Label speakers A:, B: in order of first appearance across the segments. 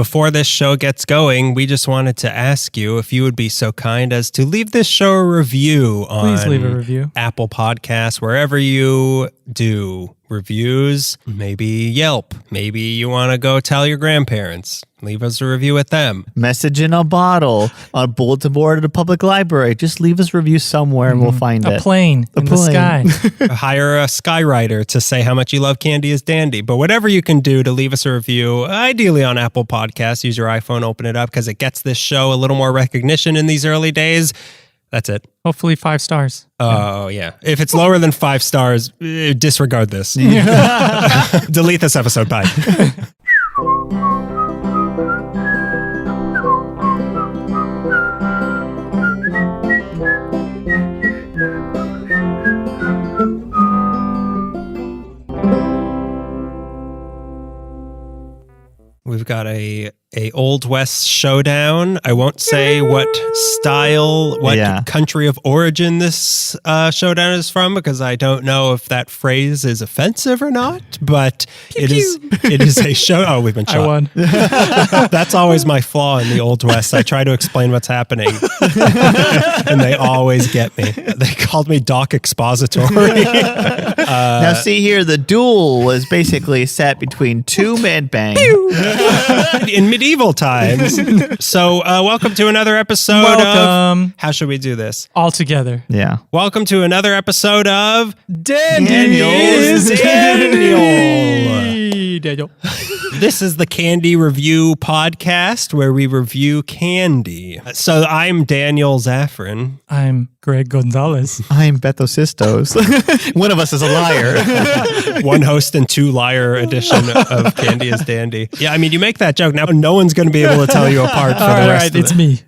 A: Before this show gets going, we just wanted to ask you if you would be so kind as to leave this show a review on
B: Please leave a review.
A: Apple Podcasts, wherever you do reviews, maybe Yelp. Maybe you want to go tell your grandparents. Leave us a review with them.
C: Message in a bottle, on a bulletin board at a public library. Just leave us a review somewhere and we'll find it.
B: A plane in the sky.
A: Hire a skywriter to say how much you love Candy is Dandy. But whatever you can do to leave us a review, ideally on Apple Podcasts, use your iPhone, open it up, because it gets this show a little more recognition in these early days. That's it.
B: Hopefully 5 stars.
A: Oh, yeah. If it's lower than 5 stars, disregard this. Delete this episode. Bye. We've got a Old West showdown. I won't say what style, what country of origin this showdown is from, because I don't know if that phrase is offensive or not, but it is a show. Oh, we've been shot.
B: I won.
A: That's always my flaw in the Old West. I try to explain what's happening and they always get me. They called me Doc Expository.
C: Now see here, the duel was basically set between two men bang.
A: In medieval times. So welcome to another episode of... How should we do this?
B: All together.
C: Yeah.
A: Welcome to another episode of...
B: Daniel.
A: This is the Candy Review Podcast, where we review candy. So I'm Daniel Zaffron.
B: I'm Greg Gonzalez.
C: I'm Beto Sistos. One of us is a liar.
A: One host and 2 liar edition of Candy is Dandy. Yeah, I mean, you make that joke. Now no one's going to be able to tell you apart for the rest of it.
B: It's me.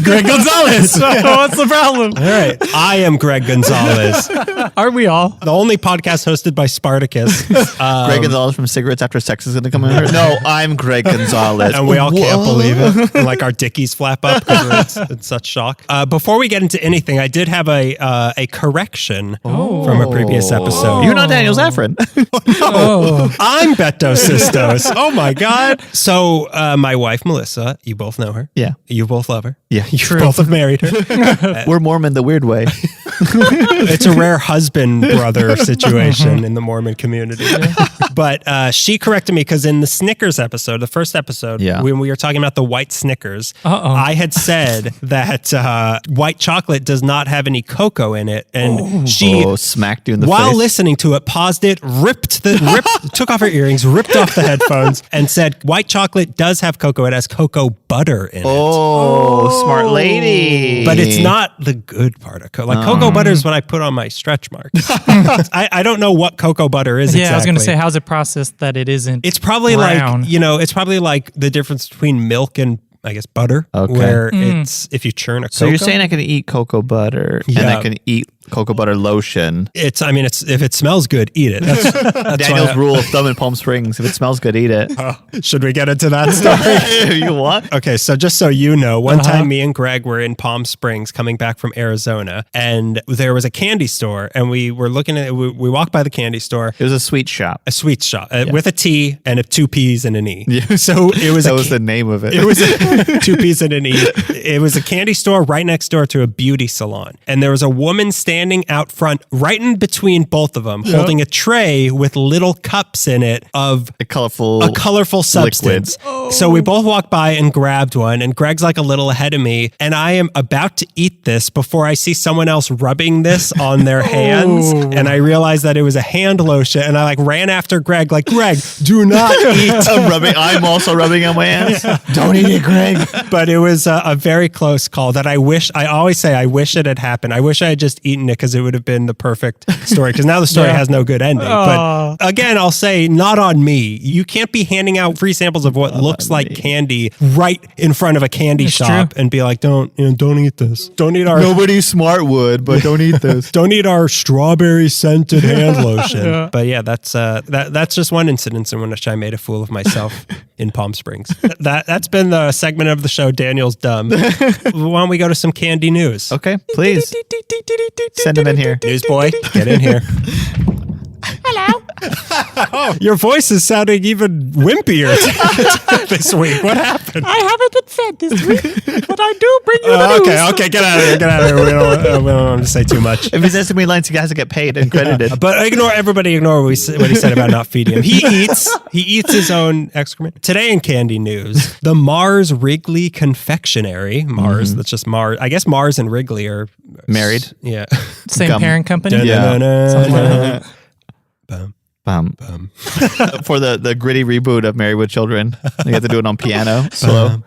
B: Greg Gonzalez. What's the problem?
A: All right. I am Greg Gonzalez.
B: Aren't we all?
A: The only podcast hosted by Spartacus.
C: Greg Gonzalez from Cigarettes After Sex is going to come in here. No, I'm Greg Gonzalez.
A: And we all can't believe it. And like our dickies flap up because we're in such shock. Before we get into anything, I did have a correction from a previous episode.
C: You're not Daniel Zaffron.
A: I'm Beto Sistos. Oh my God. So my wife, Melissa, you both know her.
C: Yeah.
A: You both love her.
C: Yeah.
A: You both have married her.
C: We're Mormon the weird way.
A: It's a rare husband-brother situation in the Mormon community. But she corrected me because in the Snickers episode, the first episode, when we were talking about the white Snickers, I had said that white chocolate does not have any cocoa in it. And she
C: smacked you in the face.
A: While listening to it, paused it, took off her earrings, ripped off the headphones, and said, white chocolate does have cocoa. It has cocoa butter in it.
C: Oh, smart lady.
A: But it's not the good part of cocoa. Like cocoa butter is what I put on my stretch marks. I don't know what cocoa butter is exactly.
B: Yeah, I was going to say, how's it processed that it isn't
A: It's probably
B: brown?
A: it's probably like the difference between milk and, I guess, butter. Okay. Where it's, if you churn a cocoa.
C: So you're saying I can eat cocoa butter and I can eat cocoa butter lotion.
A: It's if it smells good, eat it. That's
C: Daniel's rule of thumb in Palm Springs. If it smells good, eat it.
A: Should we get into that story?
C: You want?
A: Okay, so just so you know, one time me and Greg were in Palm Springs coming back from Arizona, and there was a candy store, and we were looking at it. We walked by the candy store.
C: It was a sweet shop.
A: A sweet shop with a T and 2 P's and an E. Yeah. So it was
C: that was the name of it.
A: It was 2 P's and an E. It was a candy store right next door to a beauty salon, and there was a woman standing out front, right in between both of them, holding a tray with little cups in it of
C: a colorful
A: substance. So we both walked by and grabbed one, and Greg's like a little ahead of me, and I am about to eat this before I see someone else rubbing this on their hands, and I realized that it was a hand lotion, and I like ran after Greg, like, Greg, do not eat.
C: I'm also rubbing on my hands. Don't eat it, Greg.
A: But it was a very close call that I always say I wish it had happened. I wish I had just eaten it because it would have been the perfect story, because now the story has no good ending. But again, I'll say, not on me. You can't be handing out free samples of what looks like candy right in front of a candy shop and be like, don't eat this. Don't eat our...
C: Nobody smart would, but don't eat this.
A: Don't eat our strawberry scented hand lotion. But yeah, that's just one incident in which I made a fool of myself in Palm Springs. That's been the segment of the show, Daniel's Dumb. Why don't we go to some candy news?
C: Okay, please. Send him in here.
A: Newsboy, get in here.
D: Hello.
A: Oh, your voice is sounding even wimpier this week. What happened?
B: I haven't been fed this week, but I do bring you the news.
A: Okay, get out of here. We don't want to say too much.
C: If he says too many lines, he has to get paid and credited.
A: But ignore what he said about not feeding him. He eats his own excrement. Today in candy news, the Mars Wrigley Confectionery. Mars, that's just Mars. I guess Mars and Wrigley are
C: Married.
A: Yeah.
B: Same parent company?
C: Yeah.
A: Bum.
C: For the gritty reboot of Married with Children, you have to do it on piano. Slow.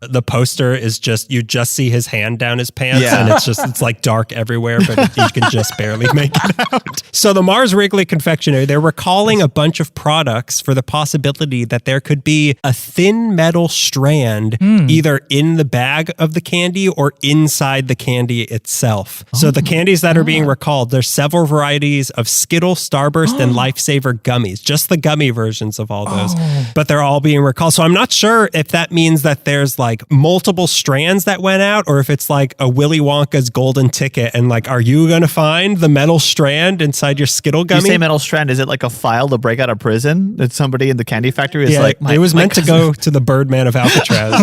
A: The poster is you just see his hand down his pants, and it's like dark everywhere, but you can just barely make it out. So the Mars Wrigley Confectionery, they're recalling a bunch of products for the possibility that there could be a thin metal strand either in the bag of the candy or inside the candy itself. So the candies that are being recalled, there's several varieties of Skittles, Starburst, and Lifesaver gummies, just the gummy versions of all those, but they're all being recalled. So I'm not sure if that means that there's like multiple strands that went out, or if it's like a Willy Wonka's golden ticket, and like, are you going to find the metal strand inside your Skittle gummy?
C: You say metal strand, is it like a file to break out of prison that somebody in the candy factory is like,
A: it was meant to go to the Birdman of Alcatraz.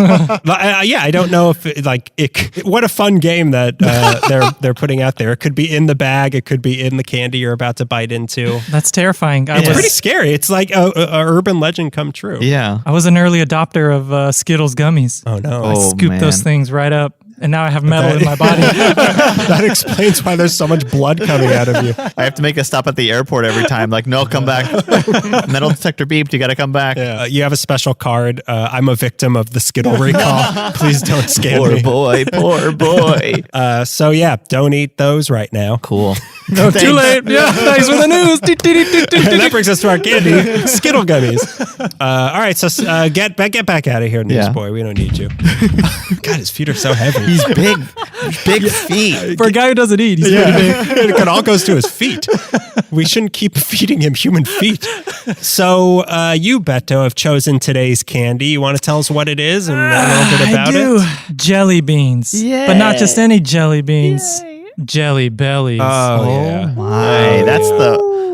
A: I don't know if what a fun game that they're putting out there. It could be in the bag, it could be in the candy you're about to bite into.
B: That's terrifying.
A: It's pretty scary. It's like a urban legend come true.
C: Yeah.
B: I was an early adopter of Skittles gummies.
A: Oh no!
B: I scooped those things right up, and now I have metal in my body.
A: That explains why there's so much blood coming out of you.
C: I have to make a stop at the airport every time. Like, no, come back. Metal detector beeped. You got to come back.
A: Yeah. You have a special card. I'm a victim of the Skittle recall. Please don't scam me.
C: Poor boy.
A: So yeah, don't eat those right now.
C: Cool.
B: No, too late. Yeah, thanks for the news.
A: And that brings us to our candy, Skittle gummies. All right, so get back out of here, newsboy. We don't need you. God, his feet are so heavy.
C: He's big feet.
B: For a guy who doesn't eat, he's pretty big.
A: It all goes to his feet. We shouldn't keep feeding him human feet. So you, Beto, have chosen today's candy. You want to tell us what it is and a little bit about it?
B: Jelly beans.
C: Yay.
B: But not just any jelly beans. Jelly bellies.
A: Oh,
C: my. That's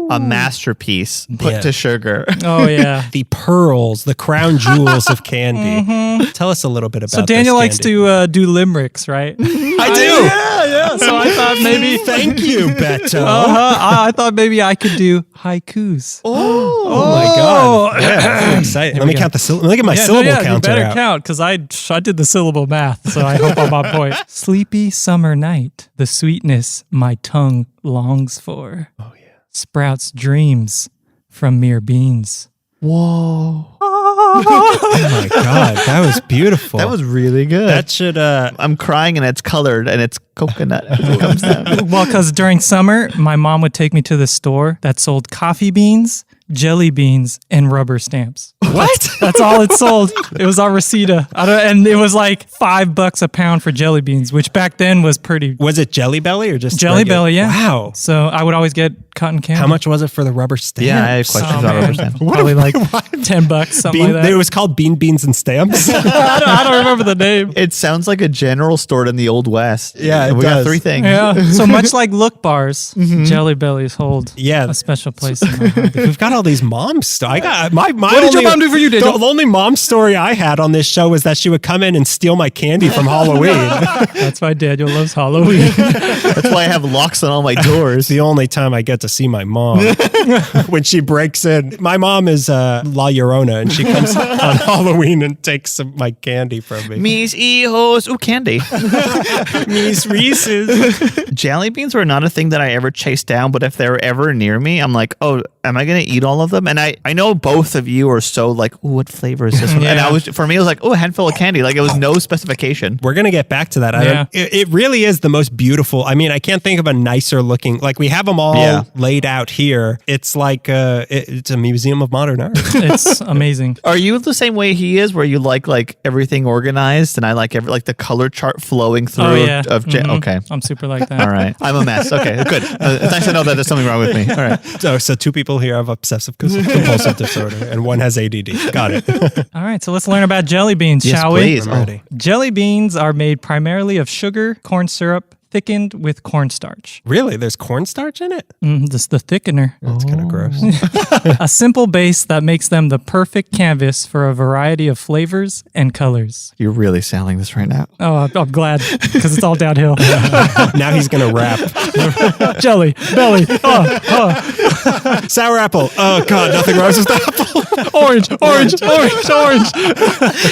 C: a masterpiece put to sugar.
B: Oh, yeah.
A: The pearls, the crown jewels of candy. Tell us a little bit about
B: So Daniel
A: this
B: likes
A: candy.
B: to do limericks, right?
A: I do.
B: Yeah. So I thought maybe...
A: Thank you, Beto.
B: I thought maybe I could do haikus.
A: Oh my God. Yeah, that's exciting. Let me count let me get my syllable counter
B: you better
A: out.
B: count, because I did the syllable math, so I hope I'm on point. Sleepy summer night, the sweetness my tongue longs for.
A: Oh, yeah.
B: Sprouts dreams from mere beans.
C: Whoa.
A: Oh my God. That was beautiful.
C: That was really good.
A: That should
C: I'm crying and it's colored and it's coconut as it comes down.
B: Well, because during summer, my mom would take me to the store that sold coffee beans, jelly beans, and rubber stamps.
A: What?
B: That's all it sold. It was our Reseda. And it was like $5 a pound for jelly beans, which back then was pretty.
A: Was it Jelly Belly or just
B: Jelly
A: regular?
B: Belly, yeah.
A: Wow.
B: So I would always get cotton candy.
A: How much was it for the rubber stamp?
C: Yeah, I have questions about rubber stamps.
B: Probably like $10, something like that.
A: It was called Beans and Stamps.
B: I don't remember the name.
C: It sounds like a general store in the Old West.
A: Yeah, it
C: we got
A: does.
C: 3 things.
B: Yeah. So much like Look bars, Jelly Bellies hold a special place in my heart.
A: We've got all these mom stories. I got my.
B: What did your mom do for you, Daniel?
A: The only mom story I had on this show was that she would come in and steal my candy from Halloween.
B: That's why Daniel loves Halloween.
C: That's why I have locks on all my doors.
A: It's the only time I get to see my mom when she breaks in. My mom is La Llorona, and she comes on Halloween and takes some my candy from me.
C: Mis hijos. Ooh, candy.
A: Mis Reese's.
C: Jelly beans were not a thing that I ever chased down, but if they're ever near me, I'm like, oh, am I going to eat all of them? And I know both of you are so like, ooh, what flavor is this one? And for me, it was like, oh, a handful of candy. Like it was no specification.
A: We're going to get back to that. It really is the most beautiful. I mean, I can't think of a nicer looking, like we have them all laid out here. It's like, it's a museum of modern art.
B: It's amazing.
C: Are you the same way he is, where you like everything organized, and I like the color chart flowing through?
B: Oh, yeah.
C: Okay.
B: I'm super like that.
C: All right. I'm a mess. Okay, good. It's nice to know that there's something wrong with me. All right.
A: So 2 people here have obsessive compulsive disorder, and 1 has ADD. Got it.
B: All right, so let's learn about jelly beans,
C: Yes,
B: shall
C: please.
B: we?
A: I'm ready.
B: Jelly beans are made primarily of sugar, corn syrup, thickened with cornstarch.
A: Really? There's cornstarch in it?
B: This is the thickener.
A: That's kind of gross.
B: A simple base that makes them the perfect canvas for a variety of flavors and colors.
C: You're really selling this right now.
B: Oh, I'm glad because it's all downhill.
A: Now he's going to rap.
B: Jelly, belly,
A: Sour apple. Oh, God, nothing rhymes with apple.
B: orange.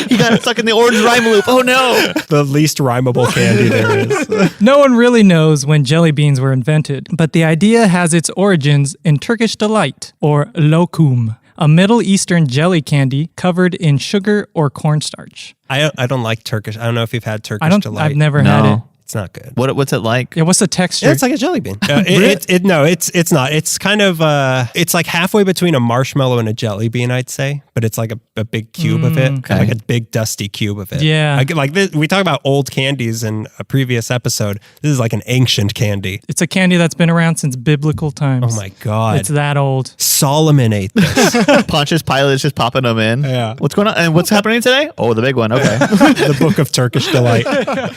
C: He got stuck in the orange rhyme loop. Oh, no.
A: The least rhymable candy there is.
B: No one really knows when jelly beans were invented, but the idea has its origins in Turkish delight, or lokum, a Middle Eastern jelly candy covered in sugar or cornstarch.
A: I don't like Turkish. I don't know if you've had Turkish delight.
B: I've never had it.
A: It's not good.
C: What's it like?
B: Yeah, what's the texture?
A: Yeah, it's like a jelly bean. No, it's not. It's kind of it's like halfway between a marshmallow and a jelly bean, I'd say. But it's like a big cube of it,
C: okay.
A: like a big dusty cube of it.
B: Yeah.
A: Like this, we talk about old candies in a previous episode. This is like an ancient candy.
B: It's a candy that's been around since biblical times.
A: Oh my God!
B: It's that old.
A: Solomon ate this.
C: Pontius Pilate is just popping them in.
A: Yeah.
C: What's going on? And what's happening today? Oh, the big one. Okay.
A: The book of Turkish delight.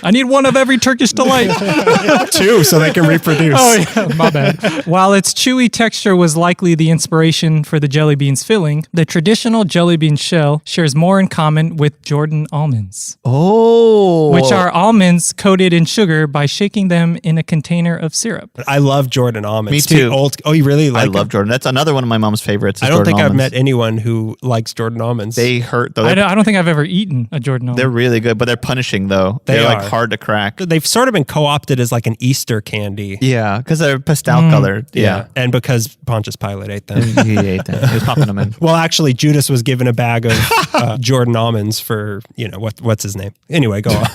B: I need one of every Turkish delight.
A: 2 so they can reproduce.
B: Oh, yeah, my bad. While its chewy texture was likely the inspiration for the jelly beans filling, the traditional jelly bean shell shares more in common with Jordan almonds, which are almonds coated in sugar by shaking them in a container of syrup.
A: I love Jordan almonds.
C: Me too.
A: Oh, you really like
C: I love
A: them?
C: Jordan. That's another one of my mom's favorites.
A: I don't
C: Jordan
A: think I've
C: almonds.
A: met anyone who likes Jordan almonds.
C: They hurt though.
B: I don't think I've ever eaten a Jordan almond.
C: They're really good, but they're punishing though.
A: They
C: They're
A: are.
C: like hard to crack.
A: They've sort of been co-opted as like an Easter candy.
C: Yeah, because they're pastel colored. Yeah.
A: And because Pontius Pilate ate them.
C: He ate them. He was popping them in.
A: Well, actually, Judas was given a bag of Jordan almonds for, what's his name? Anyway, go on.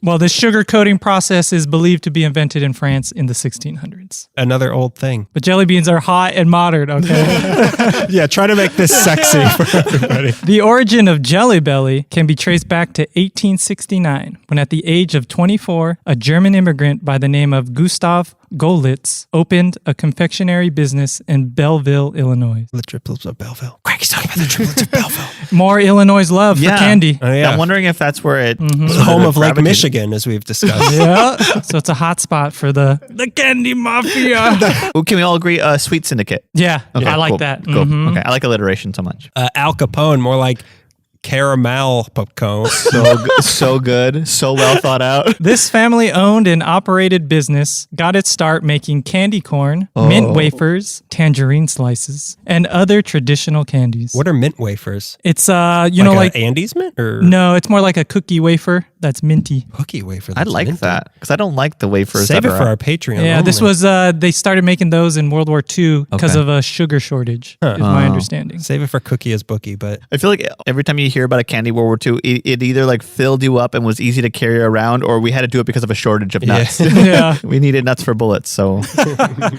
B: Well, this sugar coating process is believed to be invented in France in the 1600s.
A: Another old thing.
B: But jelly beans are hot and modern, okay?
A: Yeah, try to make this sexy for everybody.
B: The origin of Jelly Belly can be traced back to 1869, when at the age of 24, a German immigrant by the name of Gustav Golitz opened a confectionery business in Belleville, Illinois.
A: The triplets of Belleville. Craig's talking about the triplets of Belleville.
B: More Illinois love for candy.
A: Oh, yeah.
C: I'm wondering if that's where it.
A: It's the home of Lake Michigan, as we've discussed.
B: Yeah, so it's a hot spot for the candy mafia.
C: Can we all agree? Sweet Syndicate.
B: Yeah,
C: Okay,
B: I like
C: cool,
B: that.
C: Cool.
B: Mhm.
C: Okay, I like alliteration so much.
A: Al Capone, more like caramel popcorn.
C: So good, so well thought out.
B: This family-owned and operated business got its start making candy corn, mint wafers, tangerine slices, and other traditional candies.
A: What are mint wafers?
B: It's
A: like Andes mint or
B: no, it's more like a cookie wafer that's minty.
A: cookie wafer?
C: I
A: that's
C: like
A: minty?
C: that because I don't like the wafers.
A: Save
C: that
A: it
C: are
A: for
C: out.
A: our Patreon.
B: Yeah, this
A: only.
B: was they started making those in World War II because
C: Okay.
B: of a sugar shortage. Is my understanding.
A: Save it for Cookie as Bookie, but
C: I feel like every time you hear about a candy World War II, it either like filled you up and was easy to carry around, or we had to do it because of a shortage of nuts.
B: Yeah.
C: We needed nuts for bullets, so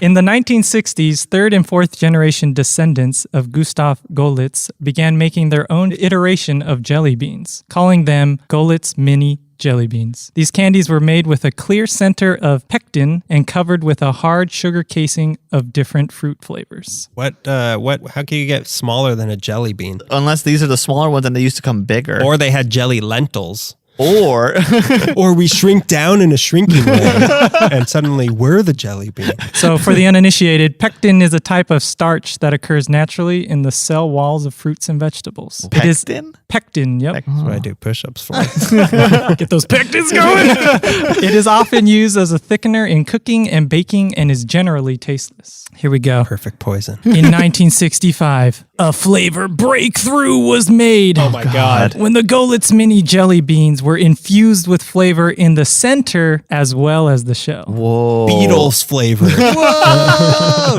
B: In the 1960s, third and fourth generation descendants of Gustav Golitz began making their own iteration of jelly beans, calling them Golitz Mini Jelly Beans. These candies were made with a clear center of pectin and covered with a hard sugar casing of different fruit flavors.
A: how can you get smaller than a jelly bean?
C: unless these are the smaller ones and they used to come bigger.
A: Or they had jelly lentils.
C: Or
A: Or we shrink down in a shrinking ray and suddenly we're the jelly bean.
B: So for the uninitiated, pectin is a type of starch that occurs naturally in the cell walls of fruits and vegetables. It is
C: Pectin?
B: pectin, yep.
A: That's what I do push-ups for.
B: Get those pectins going. It is often used as a thickener in cooking and baking and is generally tasteless. Here we go.
A: Perfect poison.
B: In 1965, a flavor breakthrough was made.
A: Oh my God.
B: When the Golitz Mini Jelly Beans were infused with flavor in the center as well as the shell.
C: whoa,
A: Beatles flavor.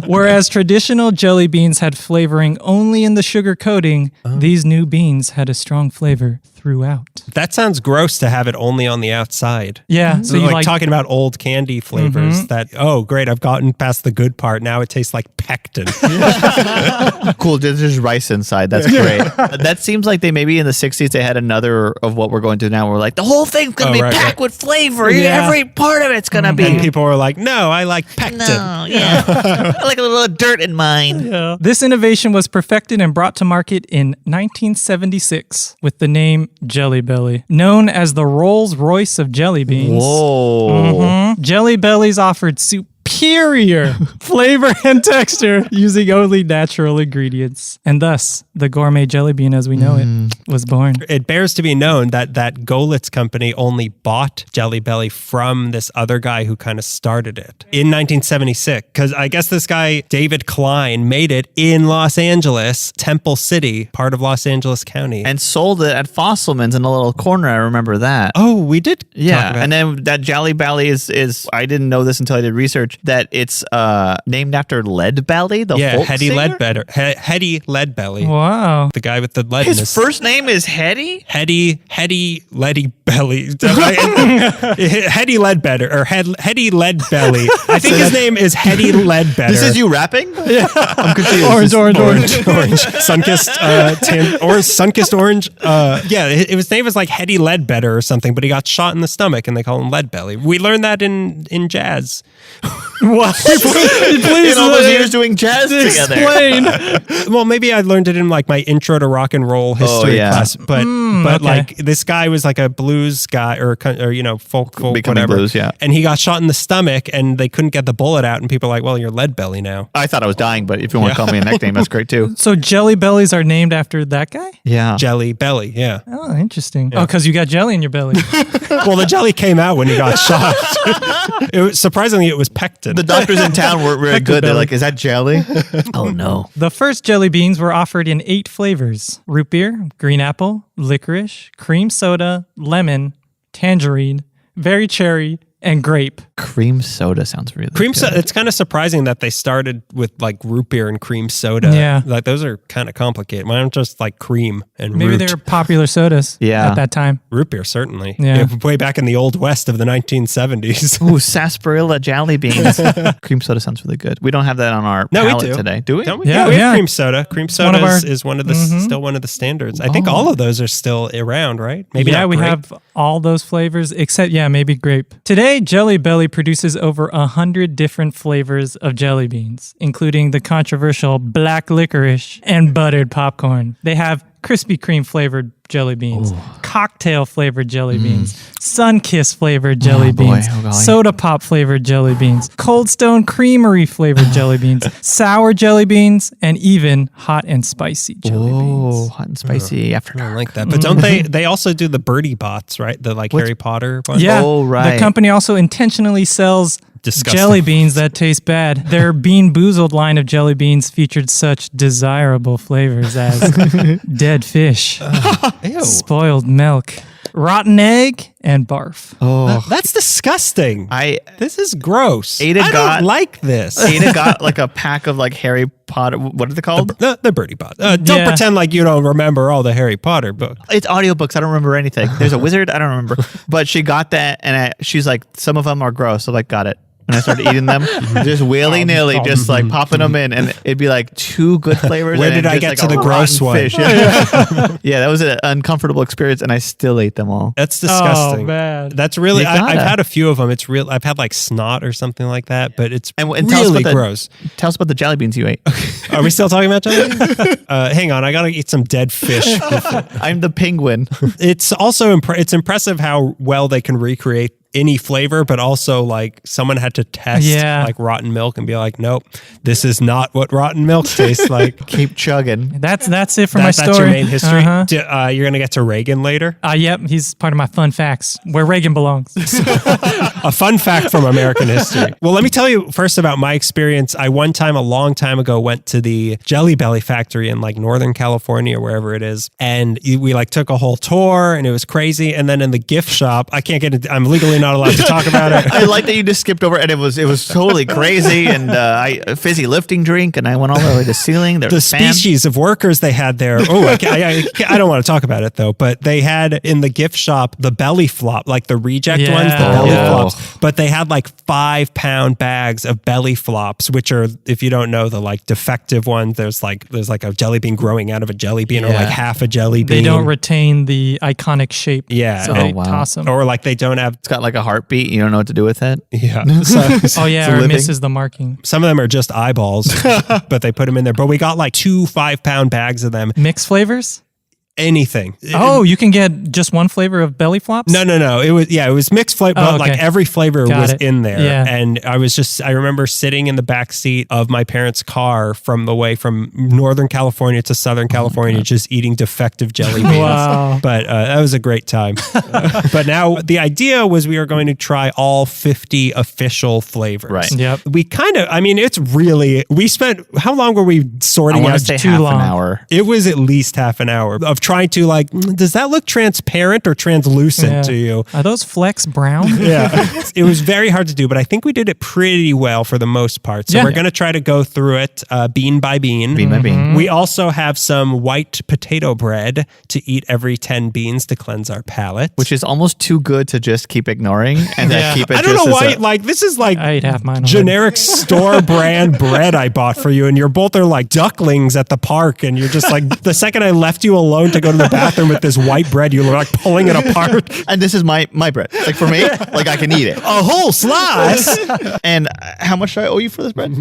B: Whereas traditional jelly beans had flavoring only in the sugar coating, these new beans had a strong flavor throughout.
A: That sounds gross to have it only on the outside.
B: Yeah, so
A: So
B: you
A: like
B: like
A: talking about old candy flavors that, oh, great, I've gotten past the good part. Now it tastes like pectin.
C: cool. There's rice inside. That's great. That seems like they maybe in the 60s they had another of what we're going to now, where were like, the whole thing's gonna be packed with flavor.
B: Yeah.
C: Every part of it's gonna be.
A: And people were like, no, I like pectin.
C: No, yeah, I like a little dirt in mine.
B: Yeah. This innovation was perfected and brought to market in 1976 with the name Jelly Belly, known as the Rolls-Royce of jelly beans.
C: Whoa.
B: Jelly Bellies offered superior flavor and texture using only natural ingredients. And thus, the gourmet jelly bean as we know it was born.
A: It bears to be known that Golitz company only bought Jelly Belly from this other guy who kind of started it in 1976. Because I guess this guy, David Klein, made it in Los Angeles, Temple City, part of Los Angeles County.
C: And sold it at Fosselman's in a little corner. I remember that.
A: Oh, we did?
C: Yeah. And then that Jelly Belly is I didn't know this until I did research, that it's named after Lead Belly, the folk
A: Hetty
C: singer?
A: Hetty Leadbelly.
B: Wow.
A: The guy with the lead in
C: His first name is Hetty?
A: Hetty Leady Belly. Hetty Leadbetter or Hetty Leadbelly. I think his name is Hetty Leadbetter.
C: This is you rapping? Yeah. I'm confused.
A: Orange. Sunkissed Sunkissed orange. His name was like Hetty Leadbetter or something, but he got shot in the stomach and they call him Leadbelly. We learned that in jazz.
B: What? Please
C: In all those years doing jazz together.
B: explain.
A: Well, maybe I learned it in like my intro to rock and roll history class, but
B: okay.
A: like this guy was like a blues guy or folk
C: Becoming
A: whatever.
C: blues, yeah.
A: And he got shot in the stomach and they couldn't get the bullet out and people are like, well, you're Lead Belly now.
C: I thought I was dying, but if you want to call me a nickname, that's great too.
B: So Jelly Bellies are named after that guy?
C: Yeah.
A: Jelly Belly, yeah.
B: Oh, interesting. Oh, because you got jelly in your belly.
A: Well, the jelly came out when he got shot. Surprisingly, it was pectin.
C: The doctors in town weren't very good. They're like, is that jelly? Oh, no.
B: The first jelly beans were offered in 8 flavors: root beer, green apple, licorice, cream soda, lemon, tangerine, berry cherry, and grape.
C: Cream soda sounds really
A: Cream
C: good.
A: soda. It's kind of surprising that they started with like root beer and cream soda.
B: Yeah.
A: Like those are kind of complicated. Why not just like cream and
B: Maybe
A: root?
B: they were popular sodas
C: Yeah.
B: at that time.
A: Root beer, certainly.
B: Yeah.
A: Way back in the old west of the 1970s.
C: Ooh, sarsaparilla jelly beans. Cream soda sounds really good. We don't have that on our
A: No, we
C: palate
A: do.
C: today, do we?
A: Don't we?
B: Yeah,
A: we have
B: yeah.
A: cream soda. Cream
B: one
A: soda
B: of our-
A: is one of the still one of the standards. I think all of those are still around, right? Maybe
B: yeah,
A: not
B: we
A: grape.
B: have all those flavors except, maybe grape. Today, Jelly Belly produces over 100 different flavors of jelly beans, including the controversial black licorice and buttered popcorn. They have Krispy Kreme flavored jelly beans, cocktail flavored jelly beans, Sun-Kiss flavored jelly beans,
C: golly.
B: soda pop flavored jelly beans, Cold Stone Creamery flavored jelly beans, sour jelly beans, and even hot and spicy jelly beans.
C: Oh, hot and spicy after
A: I don't
C: dark.
A: like that. But don't they also do the Birdie Bots, right? The like Harry Potter one?
B: Yeah.
C: Oh, right.
B: The company also intentionally sells
A: Disgusting.
B: jelly beans that taste bad. Their Bean Boozled line of jelly beans featured such desirable flavors as dead fish,
A: Ew.
B: spoiled milk, rotten egg, and barf.
C: Oh,
A: That's disgusting. This is gross.
C: Ada
A: I
C: got-
A: don't like this.
C: Ada got like a pack of like Harry Potter. What are they called?
A: The Birdie Bot. Don't
B: Yeah.
A: pretend like you don't remember all the Harry Potter books.
C: It's audiobooks. I don't remember anything. There's a wizard. I don't remember. But she got that, and she's like, some of them are gross. So like, got it. And I started eating them, just willy-nilly, just like popping them in, and it'd be like 2 good flavors.
A: Where
C: and
A: did
C: then
A: I
C: just,
A: get
C: like,
A: to
C: a
A: the gross
C: rotten
A: one?
C: fish. Yeah. Yeah, that was an uncomfortable experience, and I still ate them all.
A: That's disgusting.
B: Oh, man.
A: That's really.
C: You gotta.
A: I've had a few of them. It's real. I've had like snot or something like that, but it's
C: And tell us
A: really
C: about
A: gross.
C: Tell us about the jelly beans you ate.
A: Are we still talking about jelly? Hang on, I gotta eat some dead fish.
C: I'm the penguin.
A: It's also it's impressive how well they can recreate any flavor, but also like someone had to test like rotten milk and be like, nope, this is not what rotten milk tastes like.
C: Keep chugging.
B: That's it for my story.
A: That's your main history.
B: Uh-huh.
A: You're gonna get to Reagan later.
B: Yep, he's part of my fun facts, where Reagan belongs.
A: A fun fact from American history. Well, let me tell you first about my experience. I one time, a long time ago, went to the Jelly Belly factory in like Northern California, wherever it is. And we like took a whole tour and it was crazy. And then in the gift shop, I can't get it. I'm legally not not allowed to talk about it.
C: I like that you just skipped over, and it was totally crazy. And a fizzy lifting drink, and I went all the way to the ceiling. There
A: The
C: was a fan.
A: species of workers they had there. Oh, I don't want to talk about it though. But they had in the gift shop the belly flop, like the reject ones, the belly flops. But they had like 5-pound bags of belly flops, which are, if you don't know, the like defective ones. There's like a jelly bean growing out of a jelly bean, or like half a jelly bean.
B: They don't retain the iconic shape.
A: Yeah.
B: So they toss them.
A: Or like they don't have.
C: It's got like a heartbeat. You don't know what to do with it.
A: Yeah.
B: Oh yeah, or misses the marking.
A: Some of them are just eyeballs, but they put them in there. But we got like 2 5-pound bags of them.
B: Mixed flavors?
A: Anything.
B: Oh, you can get just one flavor of belly flops?
A: No. It was mixed flavor, but like every flavor was in there.
B: Yeah.
A: And I remember sitting in the back seat of my parents' car from the way from Northern California to Southern California, just eating defective jelly beans.
B: Wow.
A: But that was a great time. But now the idea was we were going to try all 50 official flavors.
C: Right.
B: Yep.
A: We we spent, how long were we
C: I
A: sorting
C: want
A: out?
C: to say
B: too
C: half
B: long.
C: an hour.
A: It was at least half an hour of trying to like, does that look transparent or translucent to you?
B: Are those flecks brown?
A: Yeah. It was very hard to do, but I think we did it pretty well for the most part. So we're going to try to go through it bean by bean.
C: Bean by bean.
A: We also have some white potato bread to eat every 10 beans to cleanse our palate.
C: Which is almost too good to just keep ignoring and then keep it.
A: I don't
C: just
A: know
C: as
A: why, this is like
B: I ate half mine already.
A: generic store brand bread I bought for you, and you're both are like ducklings at the park, and you're just like, the second I left you alone to go to the bathroom with this white bread, you were like pulling it apart.
C: And this is my bread. Like for me, like I can eat it.
A: A whole slice.
C: And how much do I owe you for this bread?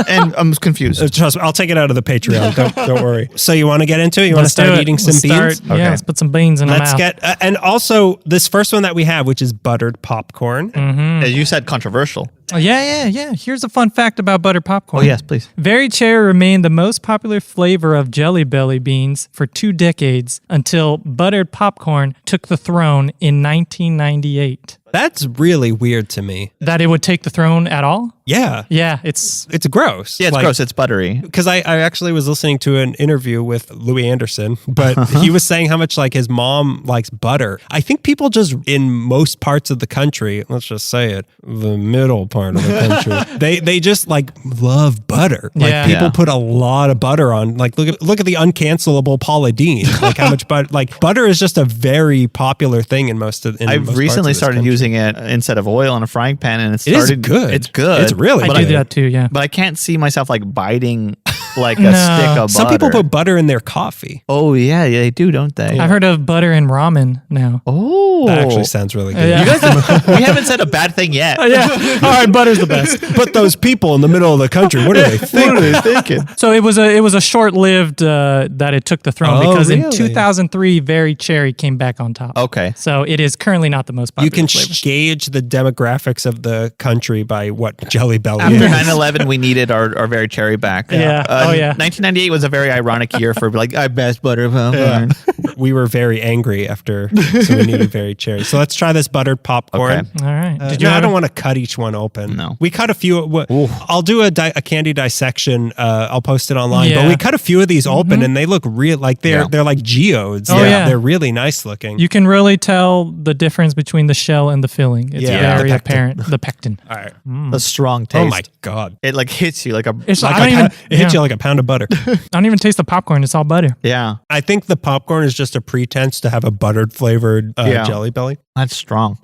C: And I'm confused.
A: Trust me, I'll take it out of the Patreon. Don't worry. So you want to get into it? You want to start eating some beans?
B: Yeah, let's put some beans in
A: Let's
B: the mouth.
A: get, and also this first one that we have, which is buttered popcorn.
C: As you said, controversial.
B: Yeah. Here's a fun fact about butter popcorn.
C: Oh, yes, please.
B: Very cherry remained the most popular flavor of Jelly Belly beans for 2 decades until buttered popcorn took the throne in 1998.
A: That's really weird to me.
B: That it would take the throne at all?
A: Yeah.
B: Yeah, it's
A: gross.
C: Yeah, it's gross. It's buttery.
A: Because I actually was listening to an interview with Louis Anderson, but he was saying how much like his mom likes butter. I think people just in most parts of the country, let's just say it, the middle part of the country, they just like love butter. Like people put a lot of butter on. Like look at the uncancelable Paula Deen. Like how much butter. Like butter is just a very popular thing in most of.
C: I've recently started using it instead of oil in a frying pan, and
A: it is good.
C: It's good.
A: It's really
B: I
A: good.
B: do that too, yeah.
C: But I can't see myself like biting like a stick of butter.
A: Some people put butter in their coffee.
C: Oh yeah, they do, don't they?
B: I've heard of butter in ramen now.
C: Oh,
A: That actually sounds really good.
B: Yeah.
C: You guys, we haven't said a bad thing yet.
B: Yeah. All right, butter's the best.
A: But those people in the middle of the country, what are they thinking?
C: What are they thinking?
B: So it was a short-lived that it took the throne because in 2003, Very Cherry came back on top.
C: Okay.
B: So it is currently not the most popular
A: You can
B: flavor.
A: gauge the demographics of the country by what Jelly Belly
C: After
A: is.
C: 9/11, we needed our very cherry back.
B: Yeah. Oh, yeah.
C: 1998 was a very ironic year for like our best butter popcorn.
A: We were very angry after, so we needed very cherry. So let's try this buttered popcorn.
C: Okay.
B: All right.
A: I don't want to cut each one open.
C: No.
A: We cut a few. I'll do a candy dissection. I'll post it online.
B: Yeah.
A: But we cut a few of these open, and they look real. Like they're like geodes.
B: Oh, yeah.
A: They're really nice looking.
B: You can really tell the difference between the shell and the filling. It's very
A: the pectin.
B: apparent. The pectin.
A: All right.
C: A strong taste.
A: Oh my god!
C: It like hits you like a.
B: It's
A: Like
B: I don't even,
A: it hits you like a pound of butter.
B: I don't even taste the popcorn. It's all butter.
C: Yeah,
A: I think the popcorn is just a pretense to have a buttered flavored Jelly Belly.
C: that's strong.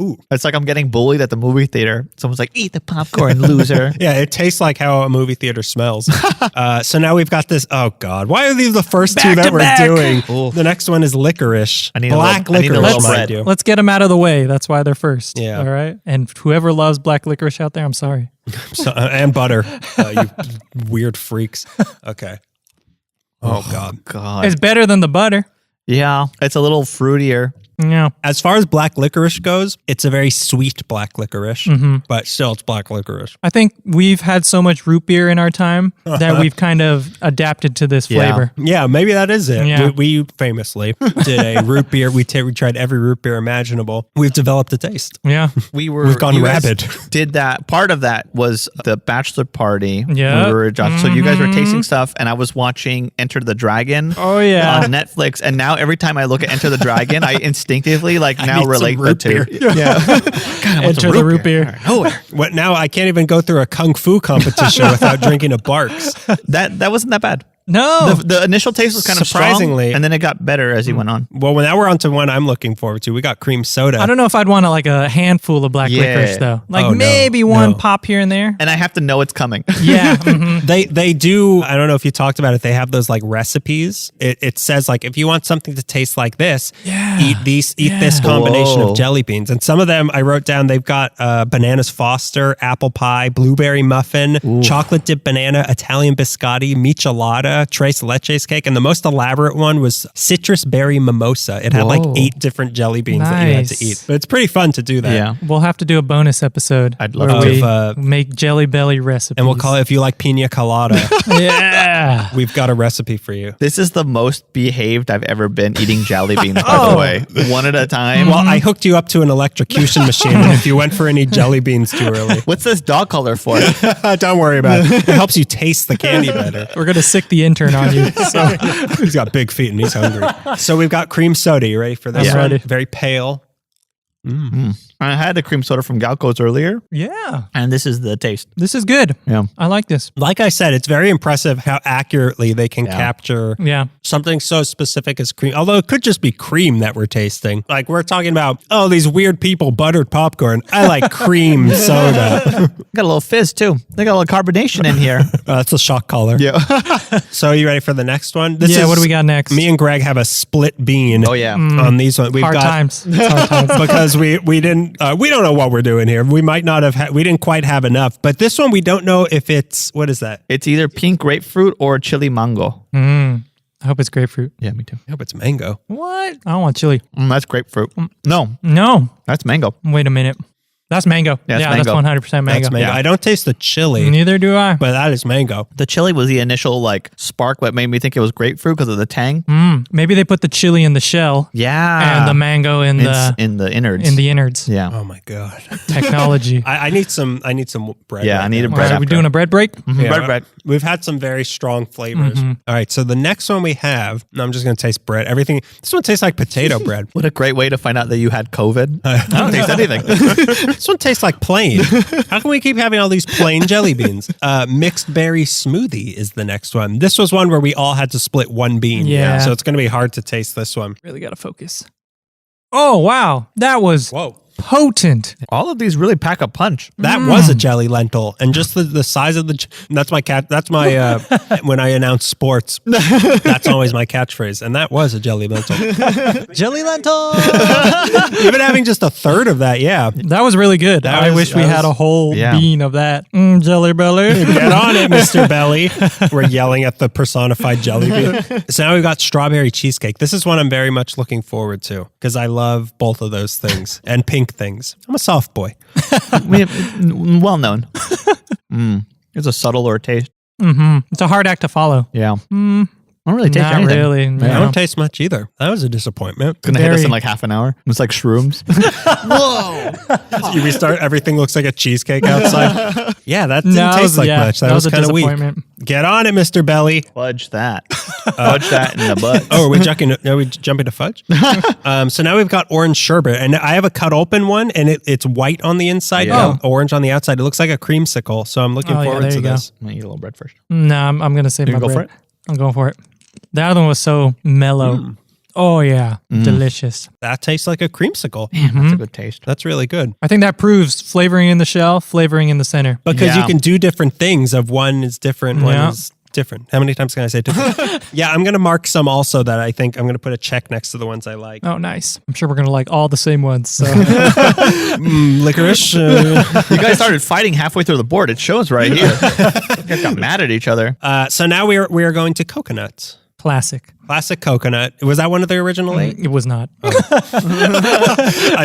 A: Ooh.
C: It's like I'm getting bullied at the movie theater. Someone's like, "Eat the popcorn, loser."
A: Yeah, it tastes like how a movie theater smells. So now we've got this. Oh God, why are these the first two that we're doing?
C: Ooh.
A: The next one is licorice.
C: I need
A: black
C: a little
A: licorice.
C: bread.
A: mind you.
B: Let's get them out of the way. That's why they're first.
A: Yeah.
B: All right. And whoever loves black licorice out there, I'm sorry.
A: So, and butter. You weird freaks. Okay. Oh God.
C: God.
B: It's better than the butter.
C: Yeah, it's a little fruitier.
B: Yeah.
A: As far as black licorice goes, it's a very sweet black licorice, but still it's black licorice.
B: I think we've had so much root beer in our time that we've kind of adapted to this
C: Yeah.
B: flavor.
A: Yeah, maybe that is it.
B: Yeah.
A: We famously did a root beer. We tried every root beer imaginable. We've developed a taste.
B: Yeah.
A: We've gone
C: you guys
A: rabid.
C: Did that. Part of that was the bachelor party.
B: Yeah.
C: We were so you guys were tasting stuff, and I was watching Enter the Dragon.
B: Oh, yeah.
C: On Netflix, and now every time I look at Enter the Dragon, I instinctively like now
A: need some
C: relate
A: root
C: that to.
A: beer.
C: Yeah. God, I want some
B: Enter the root beer.
C: Nowhere.
A: What now? I can't even go through a kung fu competition without drinking a Barks.
C: That wasn't that bad.
B: No.
C: The initial taste was kind of
A: Surprisingly.
C: strong, and then it got better as he went on.
A: Well, now we're on to one I'm looking forward to. We got cream soda.
B: I don't know if I'd want like a handful of black
C: Yeah.
B: licorice though. Like
A: Oh, no.
B: maybe one
A: No.
B: pop here and there.
C: And I have to know it's coming.
B: Yeah. mhm.
A: They do. I don't know if you talked about it. They have those like recipes. It says like if you want something to taste like this,
B: Yeah.
A: eat this combination
C: Whoa.
A: of jelly beans. And some of them I wrote down. They've got bananas Foster, apple pie, blueberry muffin, chocolate dip banana, Italian biscotti, michelada, tres leches cake, and the most elaborate one was citrus berry mimosa. It had like
C: Whoa.
A: 8 different jelly beans that you had to
B: Nice.
A: eat. But it's pretty fun to do that.
C: Yeah.
B: We'll have to do a bonus episode
C: I'd love
B: where
C: to.
B: we make Jelly Belly recipes.
A: And we'll call it, if you like pina colada,
B: Yeah.
A: we've got a recipe for you.
C: This is the most behaved I've ever been eating jelly beans, by the way. One at a time.
A: Well, I hooked you up to an electrocution machine, and if you went for any jelly beans too early,
C: What's this dog color for?
A: don't worry about it. It helps you taste the candy better.
B: We're gonna sick the intern on you. So
A: He's got big feet and he's hungry. So we've got cream soda. You ready for this
B: I'm
A: one?
B: ready.
A: Very pale.
C: I had the cream soda from Galco's earlier,
B: yeah,
C: and this is the taste.
B: this is good.
C: Yeah.
B: I like this.
A: Like I said, it's very impressive how accurately they can capture
B: Yeah.
A: something so specific as cream. Although it could just be cream that we're tasting. Like we're talking about, oh, these weird people buttered popcorn. I like cream soda.
C: Got a little fizz too. They got a little carbonation in here.
A: That's a shock collar.
C: Yeah.
A: So are you ready for the next one? This
B: Yeah,
A: is-
B: what do we got next?
A: Me and Greg have a split bean.
C: Oh, yeah.
A: On these ones, we've
B: Hard
A: got
B: times. It's hard times.
A: because we didn't we don't know what we're doing here. We might not have we didn't quite have enough. But this one we don't know if it's what is that?
C: It's either pink grapefruit or chili mango.
B: I hope it's grapefruit.
C: Yeah, me too.
A: I hope it's mango.
B: What? I don't want chili.
C: That's grapefruit. No,
B: No.
C: that's mango.
B: Wait a minute. That's mango.
C: Yeah, it's
B: that's
C: mango.
B: 100% mango.
A: That's mango.
C: Yeah.
A: I don't taste the chili,
B: Neither do I.
A: but that is mango.
C: The chili was the initial like spark what made me think it was grapefruit because of the tang.
B: Maybe they put the chili in the shell
C: Yeah.
B: and the mango in the
C: in the innards.
B: in the innards.
C: Yeah.
A: Oh my god.
B: Technology.
A: I need some bread.
C: Yeah,
A: right
C: I need
A: now.
C: a
B: All
C: bread
B: right, we're
C: after.
B: doing a bread break.
A: Yeah,
C: bread.
A: We've had some very strong flavors. All right, so the next one we have, I'm just going to taste bread. Everything. This one tastes like potato bread.
C: What a great way to find out that you had COVID. I don't taste anything.
A: This one tastes like plain. How can we keep having all these plain jelly beans? Mixed berry smoothie is the next one. This was one where we all had to split one bean.
B: Yeah.
A: So it's going to be hard to taste this one.
B: Really got to focus. Oh, wow. That was
A: Whoa.
B: potent.
C: All of these really pack a punch.
A: That was a jelly lentil, and just the size of the. That's my cat. That's my when I announce sports. That's always my catchphrase, and that was a jelly lentil.
B: Jelly lentil.
A: Even having just a third of that, yeah.
B: That was really good.
A: That
B: I
A: was-
B: wish we
A: that
B: had
A: was-
B: a whole
C: yeah.
B: bean of that. Jelly belly.
A: Get on it, Mr. Belly. We're yelling at the personified jelly bean. So now we've got strawberry cheesecake. This is one I'm very much looking forward to because I love both of those things and pink things. I'm a soft boy.
C: Well known. It's a subtler taste.
B: It's a hard act to follow.
C: Yeah. I don't really taste
B: Not
C: anything.
B: really.
A: I
B: No.
A: don't taste much either. That was a disappointment.
C: Gonna hit us
B: Very-
C: in like half an hour. It's like shrooms.
A: You restart, everything looks like a cheesecake outside. Yeah, that didn't
B: No,
A: taste like
B: yeah,
A: much. That,
B: that
A: was
B: was a
A: kind of weak.
B: disappointment.
A: Get on it, Mr. Belly.
C: Fudge that. Fudge that in the butt.
A: Oh, are we jumping to fudge? So now we've got orange sherbet, and I have a cut open one, and it's white on the inside,
C: Yeah.
A: and orange on the outside. It looks like a creamsicle, so I'm looking
B: Oh, yeah,
A: forward
B: there
A: to
B: you go.
A: this.
C: I'm gonna eat a little bread first.
B: No, I'm going to save
C: You
B: my
C: gonna go
B: bread.
C: for it?
B: I'm going for it. The other one was so mellow. Oh, yeah. Delicious.
A: That tastes like a creamsicle.
C: That's a good taste.
A: That's really good
B: I think that proves flavoring in the shell, flavoring in the center.
A: because you
C: Yeah.
A: can do different things. Of one is different, one
B: Yeah.
A: is different. How many times can I say different? Yeah, I'm going to mark some also that I think I'm going to put a check next to the ones I like.
B: Oh, nice. I'm sure we're going to like all the same ones. So
A: Licorice.
C: You guys started fighting halfway through the board. It shows right here. You guys got mad at each other.
A: So now we are going to coconuts.
B: classic.
A: Classic coconut. Was that one of the original 8?
B: It was not.
A: A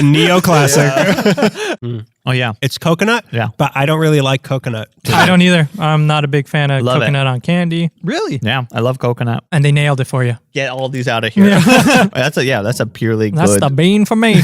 A: neoclassic.
C: Oh yeah.
A: It's coconut,
C: Yeah.
A: but I don't really like coconut.
B: I don't either. I'm not a big fan of
C: Love it.
B: coconut on candy.
A: Really?
C: Yeah. I love coconut.
B: And they nailed it for you.
C: Get all these out of here. That's a purely
B: That's
C: good.
B: the bean for me.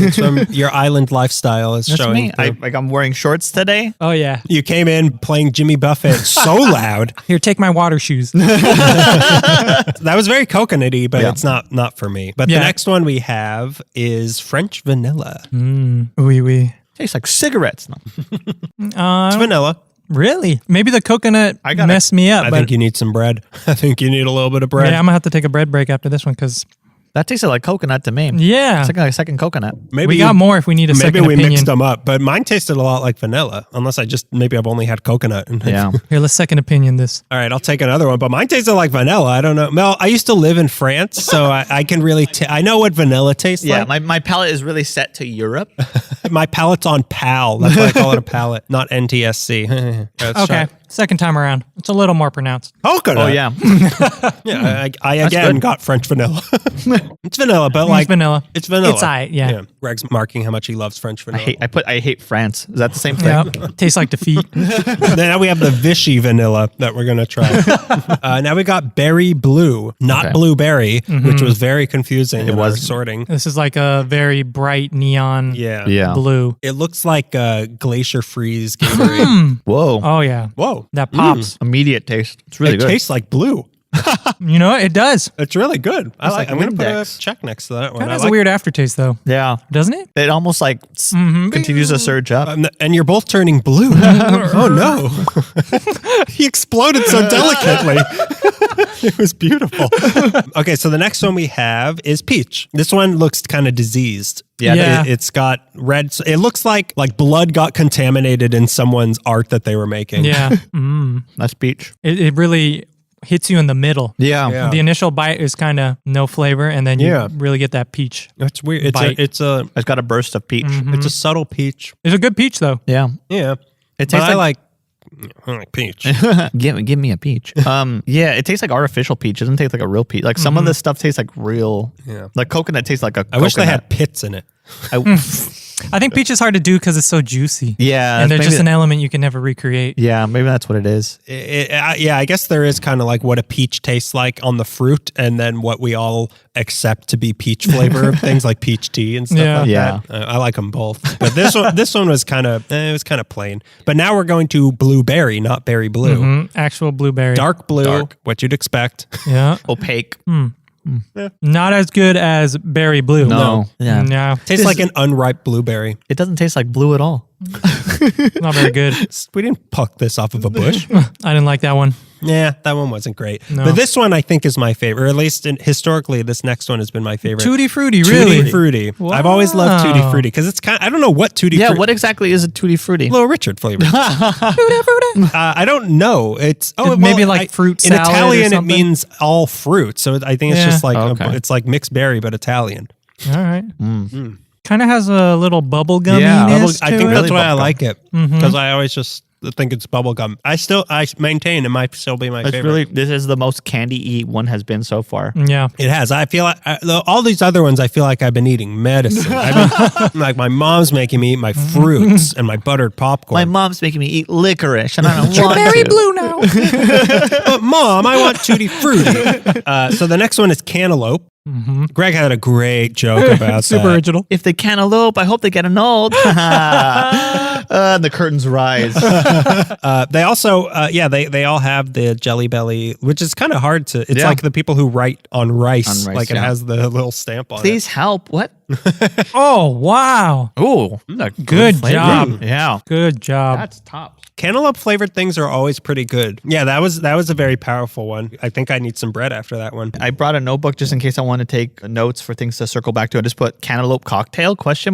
A: Your island lifestyle is
C: That's
A: showing.
C: me.
A: through.
C: I'm wearing shorts today.
B: Oh, yeah.
A: You came in playing Jimmy Buffett so loud.
B: Here, take my water shoes.
A: That was very coconut. chocolatey, but it's not for me. But the next one we have is French vanilla.
B: Oui, oui.
C: Tastes like cigarettes. No.
A: It's vanilla.
B: Really? Maybe the coconut messed me up.
A: I think you need some bread. I think you need a little bit of bread.
B: Yeah, I'm going to have to take a bread break after this one because...
C: That tasted like coconut to me.
B: Yeah.
C: It's like a second coconut.
A: Maybe
B: we got more if we need a second opinion.
A: Maybe we mixed them up, but mine tasted a lot like vanilla, unless maybe I've only had coconut.
C: Yeah.
B: Here, let's second opinion this.
A: All right, I'll take another one, but mine tasted like vanilla. I don't know. Mel, I used to live in France, so I can really, I know what vanilla tastes like.
C: Yeah, my palate is really set to Europe.
A: My palate's on PAL. That's why I call it a palate, not NTSC.
B: Okay, second time around. It's a little more pronounced.
A: Coconut.
C: Oh, yeah.
A: Yeah, I again got French vanilla. It's vanilla, but like...
B: It's vanilla.
A: It's vanilla.
B: It's aight, yeah.
A: Greg's marking how much he loves French vanilla.
C: I hate France. Is that the same thing?
B: Yeah, tastes like defeat.
A: Now we have the Vichy vanilla that we're going to try. Now we got berry blue, not blueberry, which was very confusing in our sorting.
B: This is like a very bright neon blue.
A: It looks like a glacier freeze Gatorade.
C: Whoa.
B: Oh, yeah.
A: Whoa.
B: That pops.
C: Immediate taste. It's really
A: It
C: good.
A: tastes like blue.
B: You know what? It does.
A: It's really good. I'm going to put a
C: Windex.
A: check next to that one.
B: Kind of has a weird aftertaste, though.
C: Yeah.
B: Doesn't it?
C: It almost like continues to surge up.
A: And you're both turning blue. Oh, no. He exploded so delicately. It was beautiful. Okay, so the next one we have is peach. This one looks kind of diseased.
B: Yeah.
A: It's got red. It looks like blood got contaminated in someone's art that they were making.
B: Yeah.
C: That's peach.
B: It really hits you in the middle.
C: Yeah.
B: The initial bite is kind of no flavor, and then you really get that peach.
A: That's weird. It's
C: got a burst of peach.
A: It's a subtle peach.
B: It's a good peach, though.
C: Yeah.
A: Yeah.
C: It tastes
A: I like peach.
C: give me a peach. Yeah, it tastes like artificial peach. It doesn't taste like a real peach. Like some of this stuff tastes like real. Yeah. Like coconut tastes like a coconut.
A: I wish they had pits in it.
B: I think peach is hard to do because it's so juicy.
C: Yeah.
B: And they're just an element you can never recreate.
C: Yeah, maybe that's what it is.
A: Yeah, I guess there is kind of like what a peach tastes like on the fruit, and then what we all accept to be peach flavor of things like peach tea and stuff like that. I like them both, but this one was kind of plain. But now we're going to blueberry, not berry blue.
B: Actual blueberry.
A: Dark blue, what you'd expect.
B: Yeah.
C: Opaque.
B: Not as good as berry blue.
C: No. Yeah.
B: No.
A: Tastes like an unripe blueberry.
C: It doesn't taste like blue at all.
B: Not very good.
A: We didn't pluck this off of a bush.
B: I didn't like that one.
A: Yeah, that one wasn't great.
B: No.
A: But this one I think is my favorite, or at least historically, this next one has been my favorite.
B: Tutti Frutti, really?
A: Tutti Frutti.
B: Wow.
A: I've always loved Tutti Frutti because it's I don't know what Tutti Frutti.
C: Yeah, what exactly is a Tutti Frutti?
A: Little Richard flavor. I don't know. It's
B: maybe like fruit
A: in
B: salad or
A: Italian. It
B: something?
A: means all fruit, so I think it's just like it's like mixed berry but Italian.
B: All right. Kind of has a little bubble gumminess
A: I
B: to
A: think
B: it.
A: that's why I like it because I always just think it's bubblegum. I maintain it might still be my favorite.
C: This is the most candy-y one has been so far.
B: Yeah.
A: It has. I feel like all these other ones, I feel like I've been eating medicine. Like my mom's making me eat my fruits and my buttered popcorn.
C: My mom's making me eat licorice, and I don't want
B: Berry
C: to.
B: blue now.
A: But Mom, I want Tutti Frutti. So the next one is cantaloupe. Greg had a great joke about
B: Super
A: that.
B: original.
C: If they cantaloupe, I hope they get annulled. The curtains rise.
A: They also, they all have the Jelly Belly, which is kind of hard to. It's
C: Yeah.
A: like the people who write on rice,
C: rice,
A: it has the little stamp on
C: Please help. What?
B: Oh, wow.
C: Ooh,
B: Good job.
C: Yeah.
B: Good job.
C: That's top.
A: it. Cantaloupe flavored things are always pretty good. Yeah, that was a very powerful one. I think I need some bread after that one.
C: I brought a notebook just in case I want to take notes for things to circle back to. I just put cantaloupe cocktail ? That's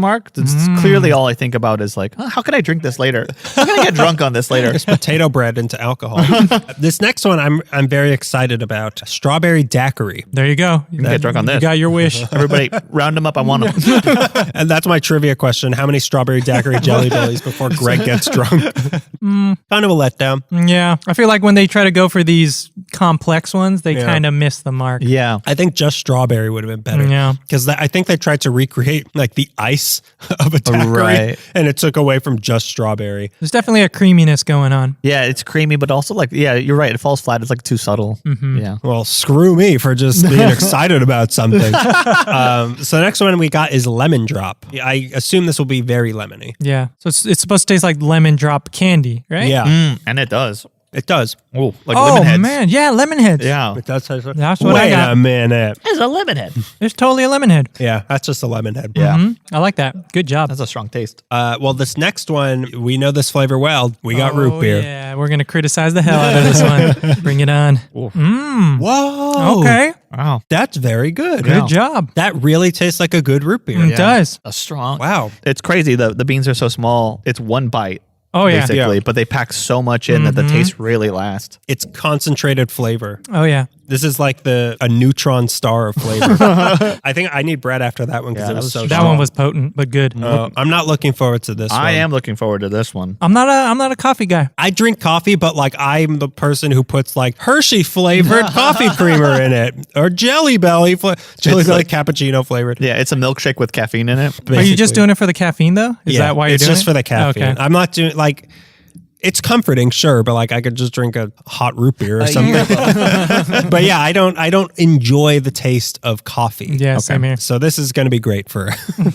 C: clearly all I think about is like, how can I drink this later? How can I get drunk on this later?
A: Just potato bread into alcohol. This next one I'm very excited about. Strawberry daiquiri.
B: There you go. You
C: can get drunk on this.
B: You got your wish.
C: Everybody, round them up. I want them.
A: And that's my trivia question. How many strawberry daiquiri Jelly Bellies before Greg gets drunk? Kind of a letdown.
B: Yeah. I feel like when they try to go for these complex ones, they kind of miss the mark.
C: Yeah.
A: I think just strawberry would have been better.
B: Yeah.
A: Because I think they tried to recreate like the ice of a daiquiri,
C: Right.
A: and it took away from just strawberry.
B: There's definitely a creaminess going on.
C: Yeah, it's creamy, but also like, yeah, you're right. It falls flat. It's like too subtle. Yeah.
A: Well, screw me for just being excited about something. So the next one we got is lemon drop. I assume this will be very lemony.
B: Yeah. So it's supposed to taste like lemon drop candy, right?
A: Yeah.
C: And it does.
A: It does.
C: Oh, like
B: Oh,
C: lemon heads.
B: man. Yeah, lemon heads.
C: Yeah.
A: It does taste like.
B: That's what I
A: Wait
B: got.
A: a minute.
C: It's a lemon head.
B: It's totally a lemon head.
A: Yeah, that's just a lemon head.
C: Yeah.
B: I like that. Good job.
C: That's a strong taste.
A: Well, this next one, we know this flavor well. We got root beer.
B: Yeah, we're going to criticize the hell out of this one. Bring it on.
A: Whoa.
B: Okay.
C: Wow.
A: That's very good.
B: Good job.
A: That really tastes like a good root beer.
B: It does.
C: A strong.
A: Wow.
C: It's crazy. The beans are so small. It's one bite.
B: Oh, yeah.
C: Basically,
A: Yeah.
C: but they pack so much in that the taste really lasts.
A: It's concentrated flavor.
B: Oh, yeah.
A: This is like a neutron star of flavor. I think I need bread after that one because
C: Yeah,
A: it was
C: that
A: so
C: was-
B: That
A: strong.
B: one was potent, but good.
A: I'm not looking forward to this one.
C: I am looking forward to this one.
B: I'm not a coffee guy.
A: I drink coffee, but like I'm the person who puts like Hershey flavored coffee creamer in it or Jelly Belly
C: like-
A: cappuccino flavored.
C: Yeah, it's a milkshake with caffeine in it.
B: Are you just doing it for the caffeine, though? Is that why you're
A: it's
B: doing it?
A: just for the caffeine.
B: Okay.
A: I'm not doing like it's comforting, sure, but like I could just drink a hot root beer or something. But yeah, I don't enjoy the taste of coffee.
B: Yeah, same here.
A: So this is going to be great for.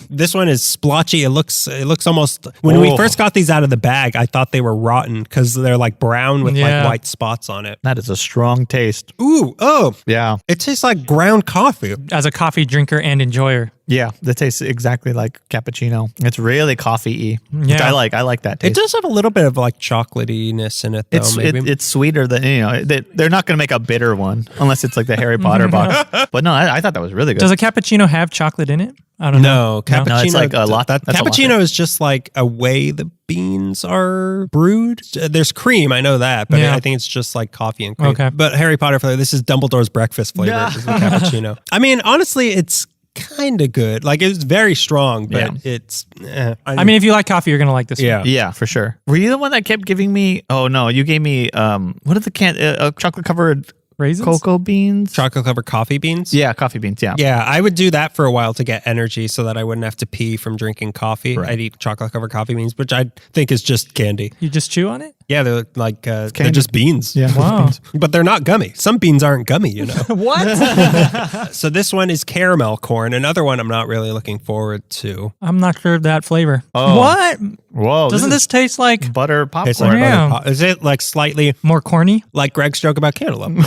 A: This one is splotchy. It looks almost when we
C: Oh.
A: first got these out of the bag, I thought they were rotten because they're like brown with
B: Yeah.
A: like white spots on it.
C: That is a strong taste.
A: Ooh, oh,
C: Yeah.
A: it tastes like ground coffee.
B: As a coffee drinker and enjoyer.
C: Yeah. That tastes exactly like cappuccino. It's really coffee-y, which
B: Yeah.
C: I like. I like that
A: It
C: taste.
A: does have a little bit of like chocolatiness in it, though. Maybe.
C: It's sweeter than, they're not going to make a bitter one unless it's like the Harry Potter box. But no, I thought that was really good.
B: Does a cappuccino have chocolate in it? I don't know.
A: No, cappuccino.
C: No, it's like a latte.
A: That
C: That's a
A: cappuccino
C: latte.
A: is just like a way the beans are brewed. There's cream, I know that, but
B: Yeah.
A: I think it's just like coffee and cream.
B: Okay.
A: But Harry Potter flavor. This is Dumbledore's breakfast flavor. Is the cappuccino. I mean, honestly, it's kind of good. Like it's very strong, but
C: Yeah.
A: it's.
B: I mean, if you like coffee, you're going to like this
A: yeah.
B: one.
C: Yeah, for sure. Were you the one that kept giving me? Oh no, you gave me what are the chocolate covered
B: Raisins?
C: cocoa beans?
A: Chocolate covered coffee beans.
C: Yeah, coffee beans. Yeah.
A: Yeah, I would do that for a while to get energy so that I wouldn't have to pee from drinking coffee.
C: Right.
A: I'd eat chocolate covered coffee beans, which I think is just candy.
B: You just chew on it?
A: Yeah, they're like they're
C: candy.
A: just beans.
C: Yeah.
B: Wow.
A: But they're not gummy. Some beans aren't gummy, you know.
B: What?
A: So this one is caramel corn. Another one I'm not really looking forward to.
B: I'm not sure of that flavor.
C: Oh.
B: What?
C: Whoa.
B: Doesn't this taste like
C: butter popcorn?
A: It's like
B: Yeah.
A: butter pop. Is it like slightly
B: more corny?
A: like Greg's joke about cantaloupe?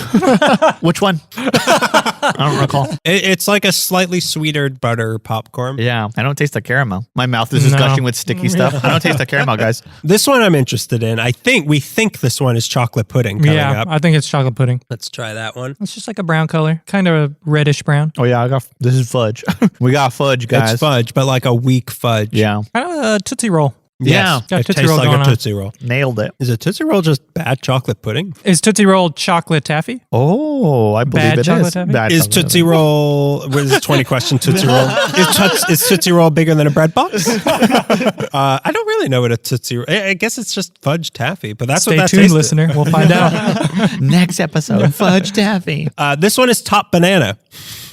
C: Which one? I don't recall.
A: It's like a slightly sweeter butter popcorn.
C: Yeah, I don't taste the caramel. My mouth is just
B: No.
C: gushing with sticky stuff. I don't taste the caramel, guys.
A: This one I'm interested in. We think this one is chocolate pudding coming
B: Yeah,
A: up.
B: I think it's chocolate pudding.
A: Let's try that one.
B: It's just like a brown color, kind of a reddish brown.
C: Oh yeah, this is fudge. We got fudge, guys.
A: It's fudge, but like a weak fudge.
C: Yeah,
B: Kind of a Tootsie Roll.
C: Yeah.
B: Got
A: It
B: Tootsie
A: tastes
B: Roll
A: like
B: going
A: a
B: on.
A: Tootsie Roll.
C: nailed it.
A: Is a Tootsie Roll just bad chocolate pudding?
B: Is Tootsie Roll chocolate taffy?
C: Oh, I believe
B: Bad
C: it is.
B: chocolate taffy?
C: Bad
A: Is
C: chocolate
A: Tootsie Roll, what is it, 20 question Tootsie Roll? Is Tootsie Roll bigger than a bread box? I don't really know what a Tootsie Roll, I guess it's just fudge taffy, but that's
B: Stay
A: what that
B: tuned,
A: tastes
B: listener. We'll find out.
C: taffy. Next episode, fudge taffy.
A: This one is top banana.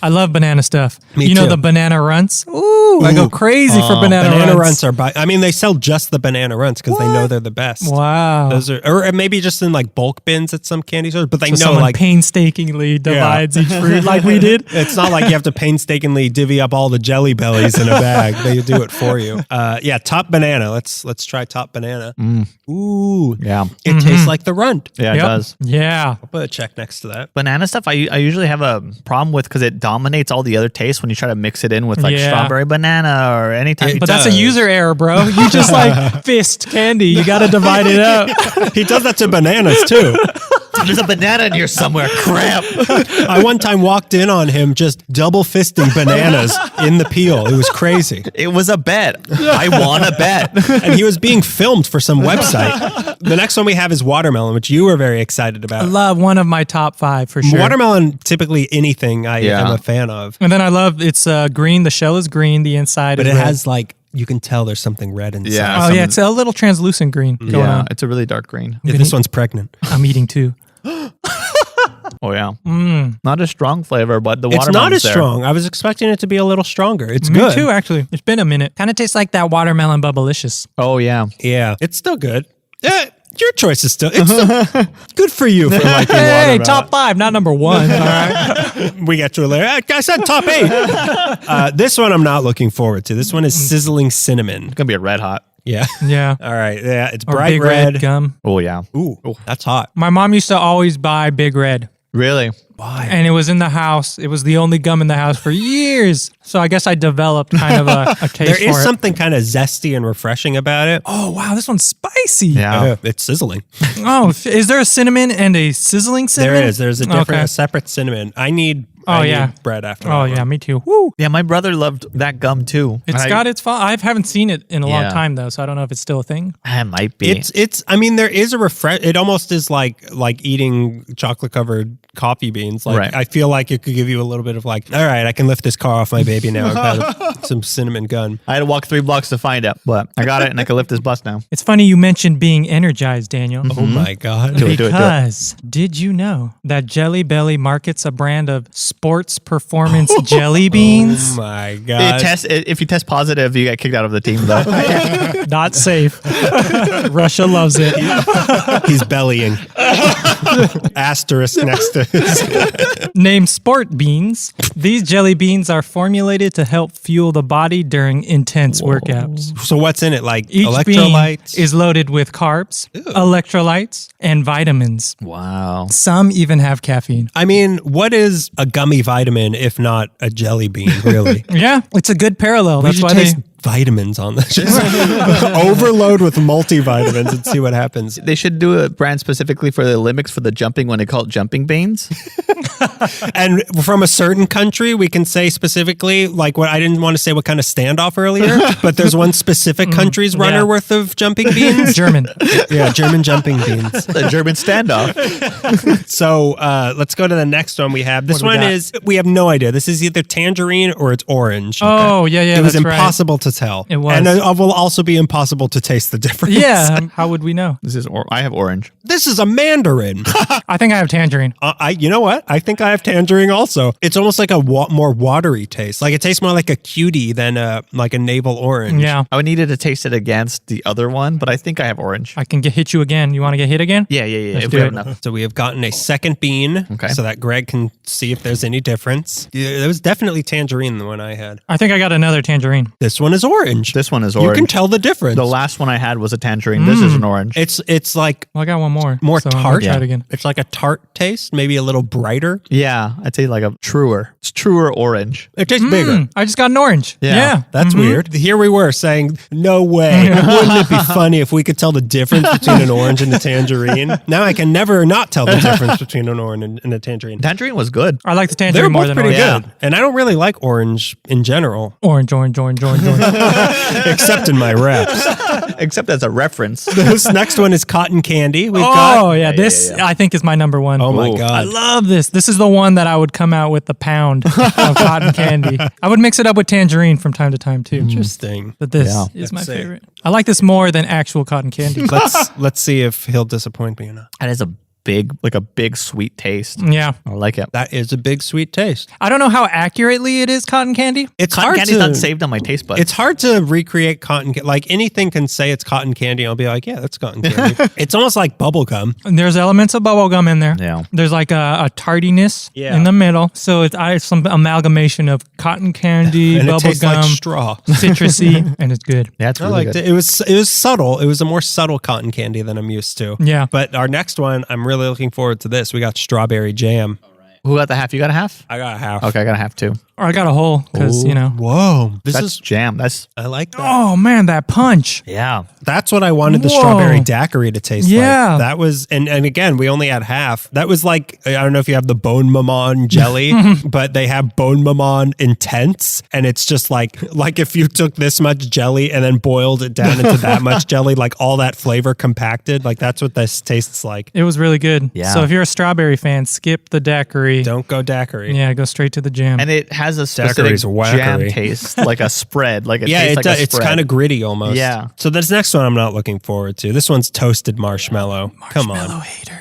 B: I love banana stuff.
A: Me
B: you know
A: too.
B: the banana runts? Ooh, I go crazy for banana
A: runts are I mean, they sell just the banana runts because they know they're the best.
B: Wow.
A: Those are, or maybe just in like bulk bins at some candy stores, but they
B: So
A: know
B: someone
A: like
B: painstakingly divides each fruit like we did.
A: it's not like you have to painstakingly divvy up all the Jelly Bellies in a bag. They do it for you. Yeah, top banana. Let's try top banana. Ooh,
C: Yeah,
A: it tastes like the runt.
C: yeah, it
B: Yep.
C: does.
B: Yeah.
A: I'll put a check next to that.
C: Banana stuff, I usually have a problem with because it dominates all the other tastes when you try to mix it in with like
B: Yeah.
C: strawberry banana or anything.
B: But that's a
A: does.
B: user error, bro. You just like fist candy. You got to divide it up.
A: He does that to bananas too.
C: There's a banana in here somewhere. Crap.
A: I one time walked in on him just double fisting bananas in the peel. It was crazy.
C: It was a bet. I won a bet.
A: And he was being filmed for some website. The next one we have is watermelon, which you were very excited about.
B: I love one of my top 5 for sure.
A: Watermelon, typically anything I
C: Yeah.
A: am a fan of.
B: And then I love it's green. The shell is green. The inside
A: But
B: is
A: it
B: red.
A: has like, you can tell there's something red inside.
C: Yeah.
B: Oh yeah, it's a little translucent green going
C: Yeah,
B: on.
C: it's a really dark green.
A: Yeah, this one's pregnant.
B: I'm eating too.
C: Oh yeah, not a strong flavor, but the
A: It's not
C: watermelon's
A: as
C: there.
A: strong. I was expecting it to be a little stronger. It's
B: Me
A: good.
B: too, actually. It's been a minute. Kind of tastes like that watermelon bubblicious.
C: Oh yeah,
A: Yeah, it's still good. Yeah, your choice is still, it's still good for you for liking
B: Hey,
A: watermelon.
B: top 5, not number 1. All right.
A: We get to it later. I said top 8. This one I'm not looking forward to. This one is sizzling cinnamon.
C: it's gonna be a red hot.
A: Yeah.
B: Yeah.
A: All right. Yeah, it's
B: Or
A: bright
B: Big
A: red.
B: gum.
C: Oh yeah.
A: Ooh, that's hot.
B: My mom used to always buy Big Red.
C: Really?
A: Why?
B: And it was in the house. It was the only gum in the house for years. So I guess I developed kind of a taste
A: There
B: for
A: is
B: it.
A: something kind of zesty and refreshing about it.
B: Oh, wow. This one's spicy.
C: Yeah.
A: It's sizzling.
B: Oh, is there a cinnamon and a sizzling cinnamon?
A: There is. There's a different,
B: Okay.
A: a separate cinnamon. I need bread after
B: Oh,
A: that
B: yeah.
A: one.
B: Me too. Woo.
C: Yeah, my brother loved that gum too.
B: It's got its fun. I haven't seen it in a long
C: Yeah.
B: time, though, so I don't know if it's still a thing.
C: It might be.
A: It's. I mean, there is a refresh. It almost is like eating chocolate covered coffee beans. Like
C: Right.
A: I feel like it could give you a little bit of like, all right, I can lift this car off my baby now. I've had some cinnamon gun.
C: I had to walk 3 blocks to find it, but I got it and I can lift this bus now.
B: It's funny you mentioned being energized, Daniel.
A: Oh my god!
C: Do it, do it.
B: Because did you know that Jelly Belly markets a brand of sports performance jelly beans?
A: Oh my god!
C: If you test positive, you get kicked out of the team though.
B: Not safe. Russia loves it.
A: He's bellying. Asterisk next to his.
B: Named Sport Beans, these jelly beans are formulated to help fuel the body during intense workouts.
A: So what's in it? Like
B: Each
A: electrolytes?
B: bean is loaded with carbs, electrolytes, and vitamins.
C: Wow.
B: Some even have caffeine.
A: I mean, what is a gummy vitamin if not a jelly bean? Really?
B: Yeah, it's a good parallel.
A: We
B: That's
A: should
B: why
A: taste vitamins on this. Just overload with multivitamins and see what happens.
C: They should do a brand specifically for the Olympics for the jumping when they call it jumping beans.
A: And from a certain country, we can say specifically, like what I didn't want to say what kind of standoff earlier, but there's one specific country's runner
B: yeah.
A: worth of jumping beans.
B: German.
A: Yeah, German jumping beans.
C: The German standoff.
A: So let's go to the next one we have. This
B: What do we
A: one
B: got?
A: is, we have no idea. This is either tangerine or it's orange.
B: Oh, yeah,
A: It was
B: that's right.
A: impossible to tell.
B: It was.
A: And it will also be impossible to taste the difference.
B: Yeah, how would we know?
C: I have orange.
A: This is a mandarin.
B: I think I have tangerine.
A: You know what? I think I have tangerine also. It's almost like a more watery taste. Like it tastes more like a cutie than like a navel orange.
B: Yeah,
C: I would need to taste it against the other one, but I think I have orange.
B: I can hit you again. You want to get hit again?
C: Yeah.
B: Let's
C: If
B: do
C: we have
B: it.
C: enough.
A: So we have gotten a second bean,
C: Okay.
A: so that Greg can see if there's any difference. Yeah, there was definitely tangerine the one I had.
B: I think I got another tangerine.
A: This one is orange.
C: This one is
A: You
C: orange.
A: can tell the difference.
C: The last one I had was a tangerine. This is an orange.
A: It's like
B: Well, I got one more.
A: more
B: so I'm gonna
A: tart.
B: Try it again.
A: It's like a tart taste, maybe a little brighter.
C: Yeah, I'd say like a truer. It's truer orange.
A: It tastes bigger.
B: I just got an orange.
C: Yeah.
B: Yeah.
A: That's weird. Here we were saying, no way. Wouldn't it be funny if we could tell the difference between an orange and a tangerine? Now I can never not tell the difference between an orange and a tangerine.
C: Tangerine was good.
B: I like the
A: They're
B: tangerine more
A: both
B: than
A: pretty
B: orange.
A: good. And I don't really like orange in general,
B: Orange, orange, orange, orange, orange.
A: except in my reps.
C: Except as a reference.
A: This next one is cotton candy. We've
B: Oh,
A: got.
B: yeah. This, I think, is my number one.
A: Oh my
C: Ooh.
B: I
A: God.
B: love this. This is the one that I would come out with the pound of cotton candy. I would mix it up with tangerine from time to time, too.
A: Interesting.
B: But this
C: Yeah.
B: is my
A: Let's see.
B: favorite. I like this more than actual cotton candy.
A: Let's see if he'll disappoint me or not.
C: That is a big sweet taste.
B: Yeah.
C: I like it.
A: That is a big sweet taste.
B: I don't know how accurately it is cotton candy.
A: It's
C: Cotton
A: hard
C: candy's
A: to
C: not saved on my taste buds.
A: It's hard to recreate cotton. Like anything can say it's cotton candy. I'll be like, yeah, that's cotton candy. It's almost like bubble gum.
B: And there's elements of bubble gum in there.
C: Yeah.
B: There's like a tardiness
A: Yeah.
B: in the middle. So it's some amalgamation of cotton candy,
A: And it
B: bubble
A: tastes
B: gum,
A: like straw.
B: citrusy, and it's good.
C: Yeah, it's
A: I
C: really
A: liked
C: good.
A: it. It was subtle. It was a more subtle cotton candy than I'm used to.
B: Yeah.
A: But our next one, I'm really looking forward to this. We got strawberry jam.
C: Who got the half? You got a half?
A: I got a half.
C: Okay, I got a half too.
B: Or I got a hole because,
A: Whoa. This
C: That's
A: is,
C: jam. That's
A: I like that.
B: Oh, man, that punch.
C: yeah.
A: That's what I wanted the
B: Whoa.
A: strawberry daiquiri to taste
B: Yeah.
A: like. That was, and again, we only had half. That was like, I don't know if you have the Bone Maman jelly, but they have Bone Maman Intense. And it's just like if you took this much jelly and then boiled it down into that much jelly, like all that flavor compacted, like that's what this tastes like.
B: It was really good.
C: Yeah.
B: So if you're a strawberry fan, skip the daiquiri.
A: Don't go daiquiri.
B: Yeah, go straight to the jam.
C: And it has a specific
A: Daiquiri's
C: jam
A: wackery.
C: taste, like a spread. Like it
A: Yeah,
C: tastes
A: it
C: like
A: does.
C: a
A: It's
C: spread.
A: kind of gritty almost.
C: Yeah.
A: So this next one I'm not looking forward to. This one's toasted marshmallow. Come on.
B: hater.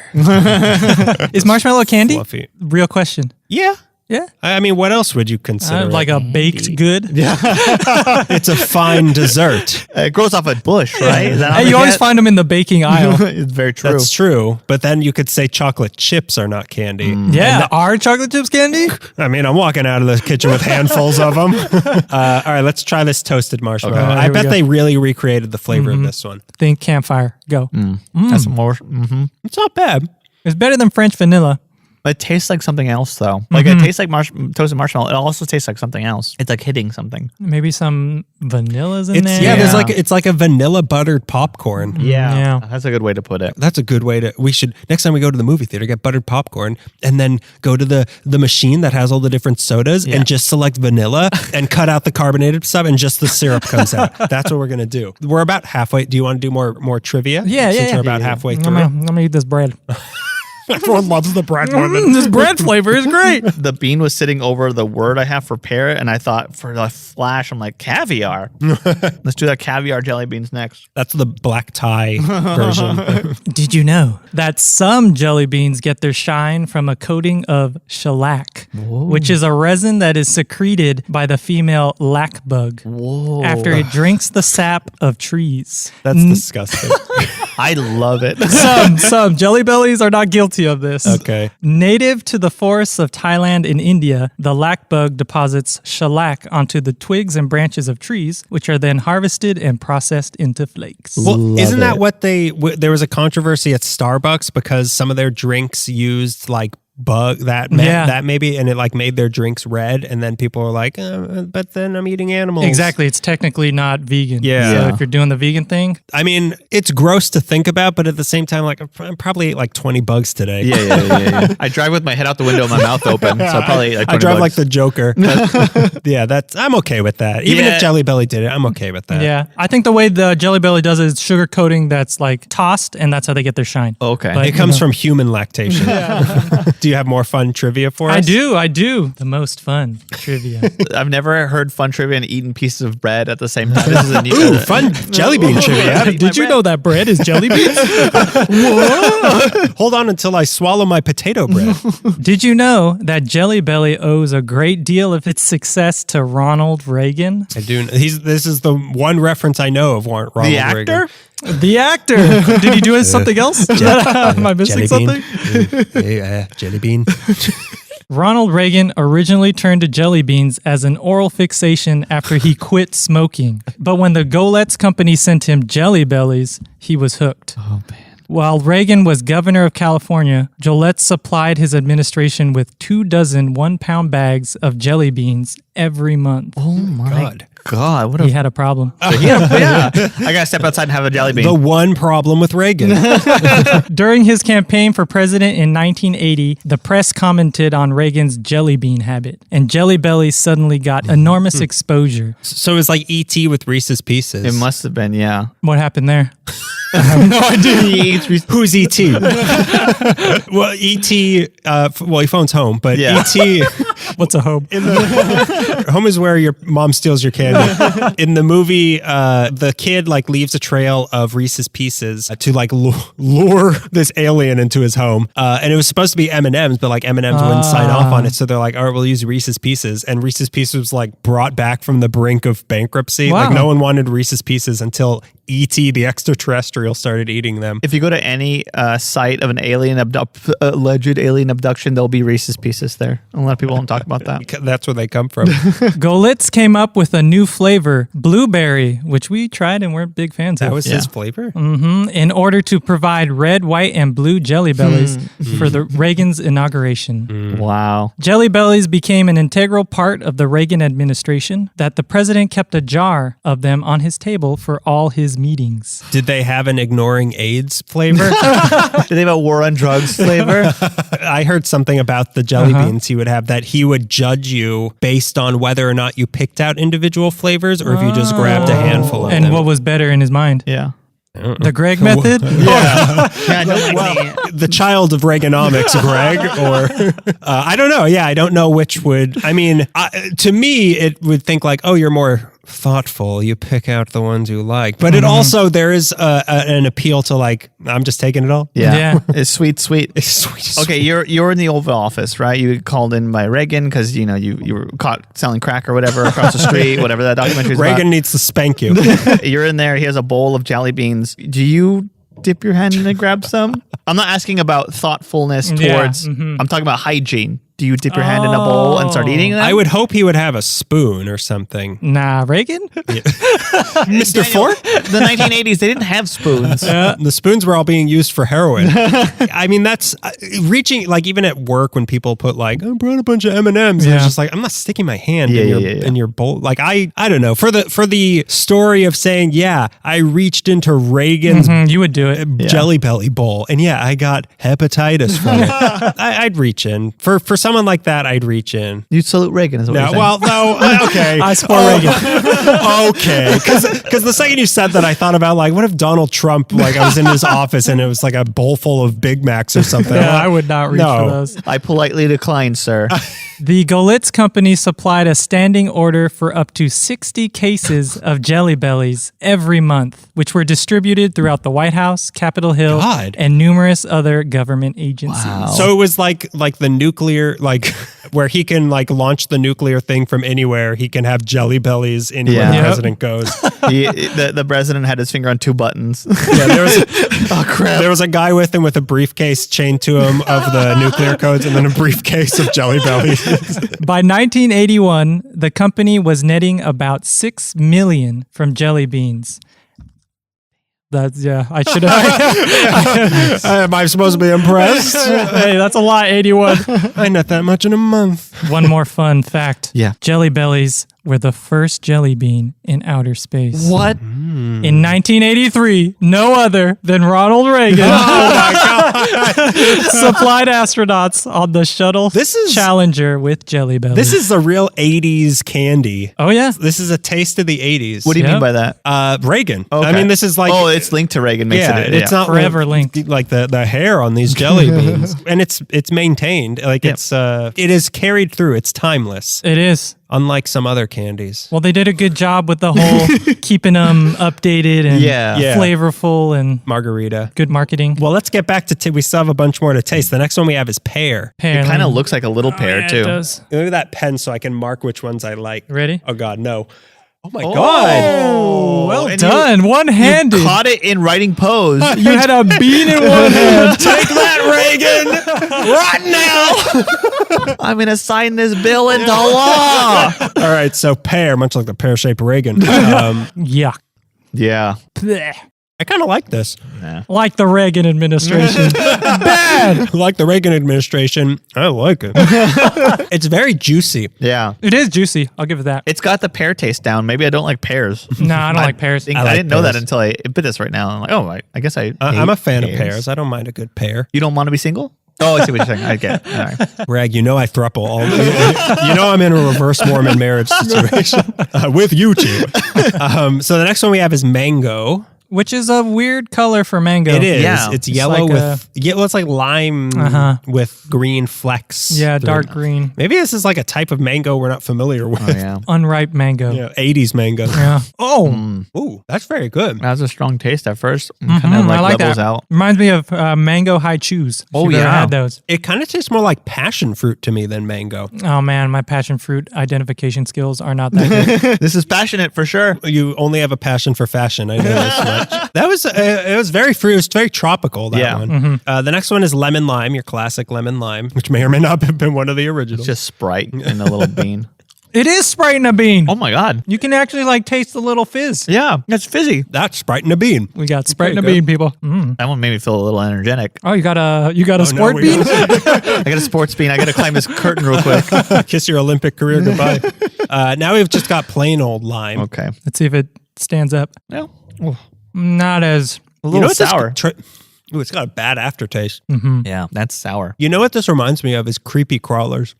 B: Is marshmallow candy?
A: Fluffy.
B: Real question.
A: Yeah.
B: Yeah.
A: I mean, what else would you consider?
B: Like a baked good.
A: It's a fine dessert.
C: It grows off a bush, right? Is that how
B: Hey,
C: they
B: you always
C: get?
B: find them in the baking aisle.
C: It's very true.
A: That's true. But then you could say chocolate chips are not candy.
B: Yeah. Are chocolate chips candy?
A: I mean, I'm walking out of the kitchen with handfuls of them. All right, let's try this toasted marshmallow.
B: Okay,
A: I
B: here we
A: bet
B: go.
A: they really recreated the flavor of this one.
B: Think campfire. Go.
C: That's more. Mm-hmm.
A: It's not bad.
B: It's better than French vanilla.
C: It tastes like something else, though. Like it tastes like toasted marshmallow. It also tastes like something else. It's like hitting something.
B: Maybe some vanilla's in
A: It's
B: there.
A: yeah, there's
C: Yeah.
A: like it's like a vanilla buttered popcorn.
B: Yeah.
C: That's a good way to put it.
A: That's a good way to. We should next time we go to the movie theater get buttered popcorn and then go to the machine that has all the different sodas and just select vanilla and cut out the carbonated stuff and just the syrup comes out. That's what we're gonna do. We're about halfway. Do you want to do more trivia?
B: Yeah,
A: Since
B: yeah.
A: we're about halfway
B: I'm
A: through.
B: gonna eat this bread.
A: Everyone loves the bread more than
B: This bread flavor is great.
C: The bean was sitting over the word I have for pear, and I thought for a flash, I'm like, caviar. Let's do that caviar jelly beans next.
A: That's the black tie version.
B: Did you know that some jelly beans get their shine from a coating of shellac, which is a resin that is secreted by the female lac bug after it drinks the sap of trees?
A: That's disgusting.
C: I love it.
B: Some Jelly Bellies are not guilty of this.
A: Okay.
B: Native to the forests of Thailand and India, the lac bug deposits shellac onto the twigs and branches of trees, which are then harvested and processed into flakes.
A: Well, isn't that
C: it.
A: what there was a controversy at Starbucks because some of their drinks used like that maybe, and it like made their drinks red, and then people were like, but then I'm eating animals.
B: Exactly. It's technically not vegan.
A: Yeah.
B: So if you're doing the vegan thing,
A: I mean, it's gross to think about, but at the same time, like I probably ate like 20 bugs today.
C: Yeah. I drive with my head out the window and my mouth open, so I probably like
A: I
C: 20
A: drive
C: bucks.
A: like the Joker. Yeah, I'm okay with that. Even if Jelly Belly did it, I'm okay with that.
B: yeah. I think the way the Jelly Belly does it is sugar coating that's like tossed, and that's how they get their shine.
C: Okay.
B: But,
A: It comes from human lactation. Do you have more fun trivia for us?
B: I do. The most fun trivia.
C: I've never heard fun trivia and eaten pieces of bread at the same time. This is a new
A: Ooh, fun jelly bean trivia.
B: Did you know that bread is jelly beans?
A: Hold on until I swallow my potato bread.
B: Did you know that Jelly Belly owes a great deal of its success to Ronald Reagan?
A: I do. This is the one reference I know of Ronald
C: the
A: Reagan.
C: actor?
B: The actor. Did he do something else? Am I missing something?
A: Jelly bean.
B: Ronald Reagan originally turned to jelly beans as an oral fixation after he quit smoking. But when the Goletz company sent him Jelly Bellies, he was hooked.
C: Oh, man.
B: While Reagan was governor of California, Jolette supplied his administration with 24 one-pound bags of jelly beans every month.
C: Oh, my God. What
B: He had a problem.
C: yeah. I got to step outside and have a jelly bean.
A: The one problem with Reagan.
B: During his campaign for president in 1980, the press commented on Reagan's jelly bean habit, and Jelly Belly suddenly got enormous exposure.
A: So it was like E.T. with Reese's Pieces.
C: It must have been, yeah.
B: What happened there?
C: No idea.
A: Who's E.T.? Well, E.T., he phones home, but
C: Yeah.
A: E.T.
B: What's a home?
A: Home is where your mom steals your candy. In the movie, the kid like leaves a trail of Reese's Pieces to like lure this alien into his home. And it was supposed to be M&M's, but like M&M's wouldn't sign off on it. So they're like, all right, we'll use Reese's Pieces. And Reese's Pieces was like brought back from the brink of bankruptcy.
B: Wow.
A: Like no one wanted Reese's Pieces until E.T., the extraterrestrial, started eating them.
C: If you go to any site of an alleged alien abduction, there'll be Reese's Pieces there. A lot of people don't talk about that.
A: That's where they come from.
B: Golitz came up with a new flavor, blueberry, which we tried and we're big fans
A: That
B: of.
A: was his flavor?
B: In order to provide red, white, and blue Jelly Bellies for the Reagan's inauguration.
C: Wow.
B: Jelly Bellies became an integral part of the Reagan administration that the president kept a jar of them on his table for all his meetings.
A: Did they have an ignoring AIDS flavor?
C: Did they have a war on drugs flavor?
A: I heard something about the jelly beans he would have, that he would judge you based on whether or not you picked out individual flavors or if you just grabbed a handful of
B: And
A: them.
B: what was better in his mind?
C: Yeah.
B: The Greg method?
C: Yeah, I don't like
A: The child of Reaganomics, Greg, or I don't know. Yeah, I don't know which would. I mean, to me, it would think like, oh, you're more thoughtful. You pick out the ones you like. But it also, there is an appeal to like, I'm just taking it all.
B: Yeah.
C: It's sweet.
A: It's sweet.
C: Okay, you're in the Oval Office, right? You called in by Reagan because you were caught selling crack or whatever across the street, whatever that documentary is
A: Reagan needs to spank you.
C: You're in there. He has a bowl of jelly beans. Do you dip your hand in and grab some? I'm not asking about thoughtfulness towards. I'm talking about hygiene. Do you dip your hand in a bowl and start eating them?
A: I would hope he would have a spoon or something.
B: Nah, Reagan?
A: Mr. Ford?
C: The 1980s, they didn't have spoons.
A: The spoons were all being used for heroin. I mean, that's reaching, like even at work when people put like, I brought a bunch of M&Ms. And it's just like, I'm not sticking my hand in your bowl. Like, I don't know. For the story of saying, I reached into Reagan's
B: You would do it.
A: Jelly Belly bowl. And I got hepatitis from it. I'd reach in. For someone like that, I'd reach in.
C: You salute Reagan, is what you're saying.
A: Well, no, okay.
B: I support Reagan.
A: Okay, because the second you said that, I thought about like, what if Donald Trump, like I was in his office and it was like a bowl full of Big Macs or something?
B: Yeah, I would not reach for those.
C: I politely decline, sir.
B: The Golitz Company supplied a standing order for up to 60 cases of Jelly Bellies every month, which were distributed throughout the White House, Capitol Hill, and numerous other government agencies.
C: Wow.
A: So it was like the nuclear, like where he can like launch the nuclear thing from anywhere. He can have Jelly Bellies anywhere the president goes.
C: The president had his finger on two buttons.
A: Yeah, there was a guy with him with a briefcase chained to him of the nuclear codes, and then a briefcase of Jelly Bellies.
B: By 1981, the company was netting about $6 million from jelly beans. That's I should have.
A: Am I supposed to be impressed?
B: Hey, that's a lot, 81.
A: I net that much in a month.
B: One more fun fact.
C: Yeah.
B: Jelly Bellies were the first jelly bean in outer space.
C: What?
B: In 1983, no other than Ronald Reagan supplied astronauts on the shuttle Challenger with Jelly Bellies.
A: This is the real 80s candy.
B: Oh, yeah.
A: This is a taste of the 80s.
C: What do you mean by that?
A: Reagan.
C: Okay.
A: I mean, this is like...
C: Oh, it's linked to Reagan.
A: It's not
B: forever linked.
A: Like the hair on these jelly beans. And it's maintained. Like it is carried through. It's timeless.
B: It is.
A: Unlike some other candies.
B: Well, they did a good job with the whole keeping them updated and flavorful and
A: margarita.
B: Good marketing.
A: Well, let's get back to we still have a bunch more to taste. The next one we have is pear.
C: It kind of looks like a little pear too.
B: It does.
A: Look at that pen so I can mark which ones I like.
B: Ready?
A: Oh God, no. Oh my God.
B: Oh, well done. One-handed.
C: You caught it in writing pose.
B: You had a bean in one hand.
A: Take that, Reagan! Right now!
C: I'm going to sign this bill into law.
A: All right, so pear, much like the pear-shaped Reagan.
B: Yuck.
C: Yeah.
B: Blech.
A: I kind of like this.
B: Like the Reagan administration. Bad.
A: Like the Reagan administration. I like it. It's very juicy.
C: Yeah.
B: It is juicy. I'll give it that.
C: It's got the pear taste down. Maybe I don't like pears.
B: No, I don't like pears.
C: I didn't know that until I bit this right now. I'm like, oh, I guess I'm
A: a fan of pears. I don't mind a good pear.
C: You don't want to be single? Oh, I see what you're saying. I get it. All right.
A: Rag, you know I throuple all. You know I'm in a reverse Mormon marriage situation with you two. So the next one we have is mango.
B: Which is a weird color for mango.
A: It is.
B: Yeah.
A: It's yellow
B: like
A: it's like lime with green flecks.
B: Yeah, dark green.
A: Maybe this is like a type of mango we're not familiar with.
C: Oh, yeah.
B: Unripe mango.
A: Yeah, 80s mango.
B: Yeah.
A: Oh, ooh, that's very good.
C: That was a strong taste at first. Kind of
B: I like
C: levels
B: that.
C: out.
B: Reminds me of mango high chews.
C: Oh,
B: You've ever
C: yeah.
B: had those.
A: It kind of tastes more like passion fruit to me than mango.
B: Oh man, my passion fruit identification skills are not that good.
C: This is passionate for sure.
A: You only have a passion for fashion. I know this much. That was it was very fruit. It was very tropical. That one. The next one is lemon lime. Your classic lemon lime, which may or may not have been one of the originals.
C: It's just Sprite in a little bean.
B: It is Sprite in a bean.
C: Oh my God.
B: You can actually like taste the little fizz.
C: Yeah, it's fizzy.
A: That's Sprite in a bean.
B: We got Sprite in a bean, people.
C: That one made me feel a little energetic.
B: Oh, you got a sport bean?
C: I got a sports bean. I got to climb this curtain real quick.
A: Kiss your Olympic career goodbye. Now we've just got plain old lime.
C: Okay.
B: Let's see if it stands up.
C: No.
B: Not as
C: A little sour.
A: Ooh, it's got a bad aftertaste.
C: Yeah, that's sour.
A: You know what this reminds me of is creepy crawlers.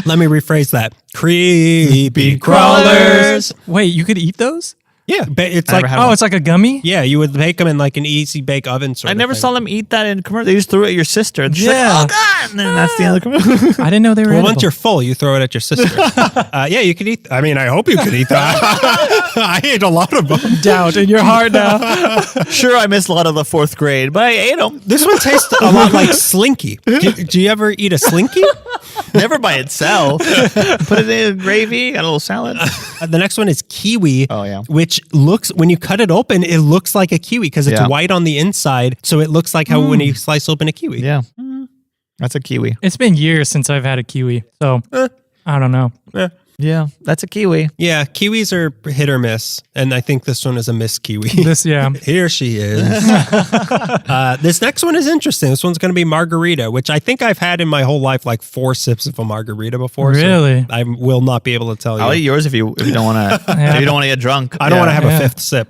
A: Let me rephrase that. Creepy crawlers.
B: Wait, you could eat those?
A: Yeah, it's
C: I never
A: like
C: had
B: Oh,
C: one.
B: it's like a gummy?
A: yeah, you would bake them in like an easy bake oven. Sort
C: I
A: of
C: never
A: thing.
C: saw them eat that in commercial. They just threw it at your sister. And she's
B: Yeah.
C: like, oh God. And then that's the end of the commercial.
B: I didn't know they were
A: Well,
B: edible.
A: once you're full, you throw it at your sister. Yeah, you could eat. I mean, I hope you could eat that. I ate a lot of them.
B: doubt in your heart now.
C: Sure, I missed a lot of the 4th grade, but I ate them.
A: This one tastes a lot like Slinky. Do you ever eat a Slinky?
C: Never by itself. Put it in gravy, got a little salad.
A: The next one is kiwi.
C: Oh, yeah.
A: Which looks, when you cut it open, it looks like a kiwi because it's
C: Yeah.
A: white on the inside. So it looks like how when you slice open a kiwi.
C: Yeah. That's a kiwi.
B: It's been years since I've had a kiwi, so I don't know.
C: Yeah, that's a kiwi.
A: Yeah, kiwis are hit or miss. And I think this one is a miss kiwi.
B: This, yeah.
A: Here she is. This next one is interesting. This one's going to be margarita, which I think I've had in my whole life like 4 sips of a margarita before.
B: Really?
A: So I will not be able to tell you.
C: I'll eat yours if you don't want to. If you don't want to get drunk.
A: I don't want to have
B: Yeah.
A: a 5th sip.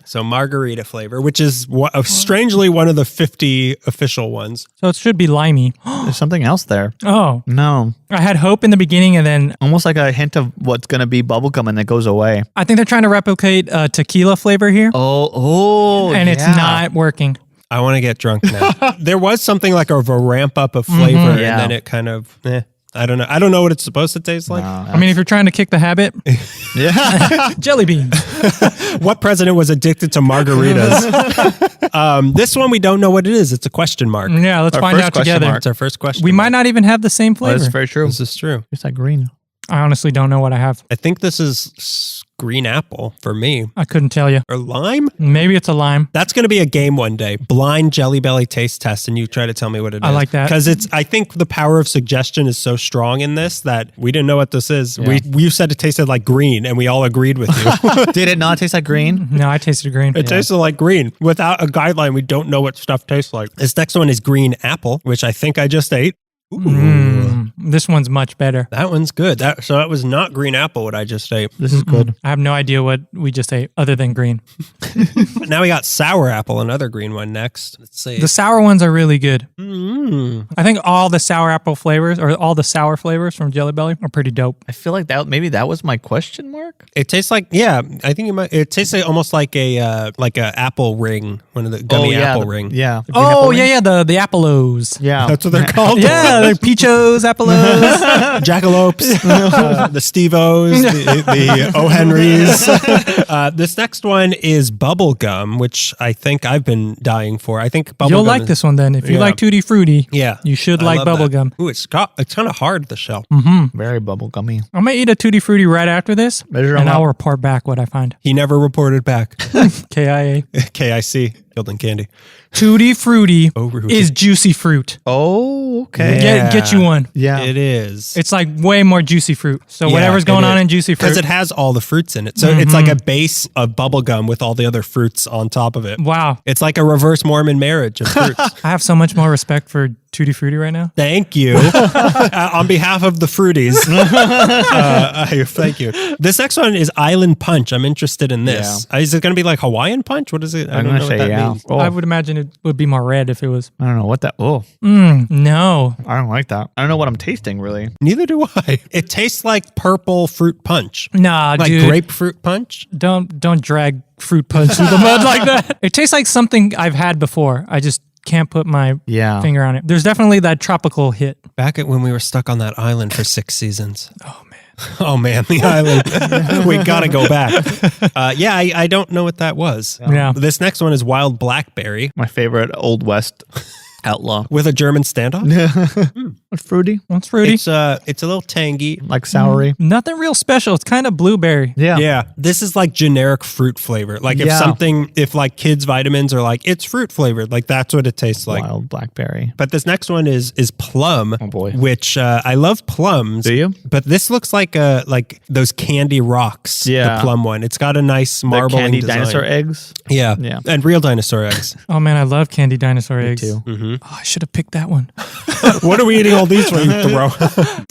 A: So margarita flavor, which is strangely one of the 50 official ones.
B: So it should be limey.
C: There's something else there.
B: Oh,
C: No,
B: I had hope in the beginning, and then
C: almost like a hint of what's gonna be bubblegum, and it goes away.
B: I think they're trying to replicate tequila flavor here, and it's not working.
A: I want to get drunk now. There was something like a ramp up of flavor,
C: Yeah.
A: and then it kind of, I don't know. I don't know what it's supposed to taste like.
B: I mean, if you're trying to kick the habit,
C: Yeah.
B: jelly beans.
A: What president was addicted to margaritas? This one, we don't know what it is. It's a question mark.
B: Yeah, let's
C: Our
B: find
C: first
B: out
C: question
B: together.
C: mark.
A: It's our first question.
B: We might not even have the same flavor.
C: That's very true.
A: This is true.
C: It's like green.
B: I honestly don't know what I have.
A: I think this is green apple for me.
B: I couldn't tell you.
A: Or lime?
B: Maybe it's a lime.
A: That's going to be a game one day. Blind Jelly Belly taste test, and you try to tell me what it is.
B: I like that.
A: Because I think the power of suggestion is so strong in this that we didn't know what this is.
C: Yeah.
A: You said it tasted like green, and we all agreed with you.
C: Did it not taste like green?
B: No, I tasted green.
A: It tasted like green. Without a guideline, we don't know what stuff tastes like. This next one is green apple, which I think I just ate.
B: This one's much better.
A: That one's good. So that was not green apple, what I just ate.
C: This is good.
B: I have no idea what we just ate other than green.
A: Now we got sour apple, another green one next. Let's see.
B: The sour ones are really good.
A: Mm.
B: I think all the sour apple flavors or all the sour flavors from Jelly Belly are pretty dope.
C: I feel like maybe that was my question mark.
A: It tastes like, yeah, I think it tastes like almost like a apple ring, one of the gummy apple ring.
C: Yeah. The green
B: Oh,
C: apple
B: yeah,
C: ring?
B: yeah, the Apple-O's.
C: Yeah.
A: That's what they're called.
B: Yeah, the Peachos, Apple-O's.
A: Jackalopes, the Steve-O's, the O. Henrys. This next one is bubble gum, which I think I've been dying for. I think bubble
B: You'll
A: gum
B: like
A: is-
B: this one then. If you
A: Yeah.
B: like Tutti Frutti,
A: Yeah.
B: you should
A: I
B: like
A: love that.
B: bubble gum.
A: Ooh, it's kind of hard, the shell.
C: Very bubble gummy.
B: I'm going to eat a Tutti Frutti right after this,
C: Measure 'em
B: and I'll
C: up.
B: report back what I find.
A: He never reported back.
B: KIA.
A: KIC, Gildan Candy.
B: Tutti Frutti
A: Oh, Rudy.
B: is juicy fruit.
C: Oh, okay.
A: Yeah.
B: Get you one.
C: Yeah.
A: It is.
B: It's like way more juicy fruit. So
A: Yeah,
B: whatever's going
A: it
B: on
A: is.
B: in juicy fruit.
A: Because it has all the fruits in it. So it's like a base of bubble gum with all the other fruits on top of it.
B: Wow.
A: It's like a reverse Mormon marriage of fruits.
B: I have so much more respect for Tutti Frutti right now.
A: Thank you. On behalf of the fruities. Thank you. This next one is Island Punch. I'm interested in this. Is it going to be like Hawaiian Punch? What is it? I
C: I'm
A: don't
C: gonna
A: know
C: say
A: what that
C: yeah.
A: means.
C: Oh,
B: I would imagine it would be more red if it was.
C: I don't know what that. Oh,
B: No.
C: I don't like that. I don't know what I'm tasting really.
A: Neither do I. It tastes like purple fruit punch.
B: Nah,
A: Like
B: dude.
A: grapefruit punch?
B: Don't drag fruit punch through the mud like that. It tastes like something I've had before. I just can't put my
C: Yeah.
B: finger on it. There's definitely that tropical hit.
A: Back at when we were stuck on that island for 6 seasons. Oh man, the island. We got to go back. Yeah, I don't know what that was.
B: Yeah.
A: This next one is Wild Blackberry
C: My favorite Old West outlaw.
A: with a German standoff.
C: It's fruity,
B: That's fruity.
A: It's a little tangy.
C: like soury.
B: Nothing real special. It's kind of blueberry.
C: Yeah.
A: Yeah, this is like generic fruit flavor. Like if like kids vitamins are like it's fruit flavored, like that's what it tastes like.
C: Wild blackberry.
A: But this next one is plum.
C: Oh, boy.
A: Which I love plums.
C: Do you?
A: But this looks like those candy rocks.
C: Yeah.
A: The plum one. It's got a nice
C: The
A: marbling
C: candy
A: design.
C: dinosaur eggs.
A: Yeah.
C: Yeah.
A: And real dinosaur eggs.
B: Oh man, I love candy dinosaur eggs.
C: too.
A: Mm-hmm.
B: Oh, I should have picked that one.
A: What are we eating all these for, you throw?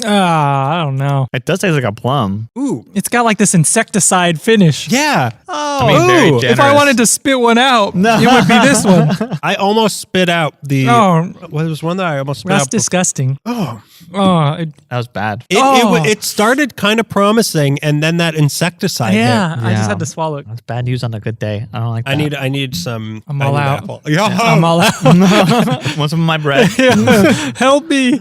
B: I don't know.
C: It does taste like a plum.
A: Ooh.
B: It's got like this insecticide finish.
A: Yeah.
C: I mean, very
A: Ooh.
C: generous.
B: If I wanted to spit one out, it would be this one.
A: I almost spit out the.
B: Oh.
A: Well, there was one that I almost spit
B: That's
A: out.
B: disgusting.
A: Oh,
B: Oh,
C: That was bad.
A: It started kind of promising, and then that insecticide hit.
B: I just had to swallow it.
C: That's bad news on a good day. I don't like that.
A: I need some.
B: I'm all out.
A: Apple.
B: I'm all out.
C: Want some of my bread?
B: Help me.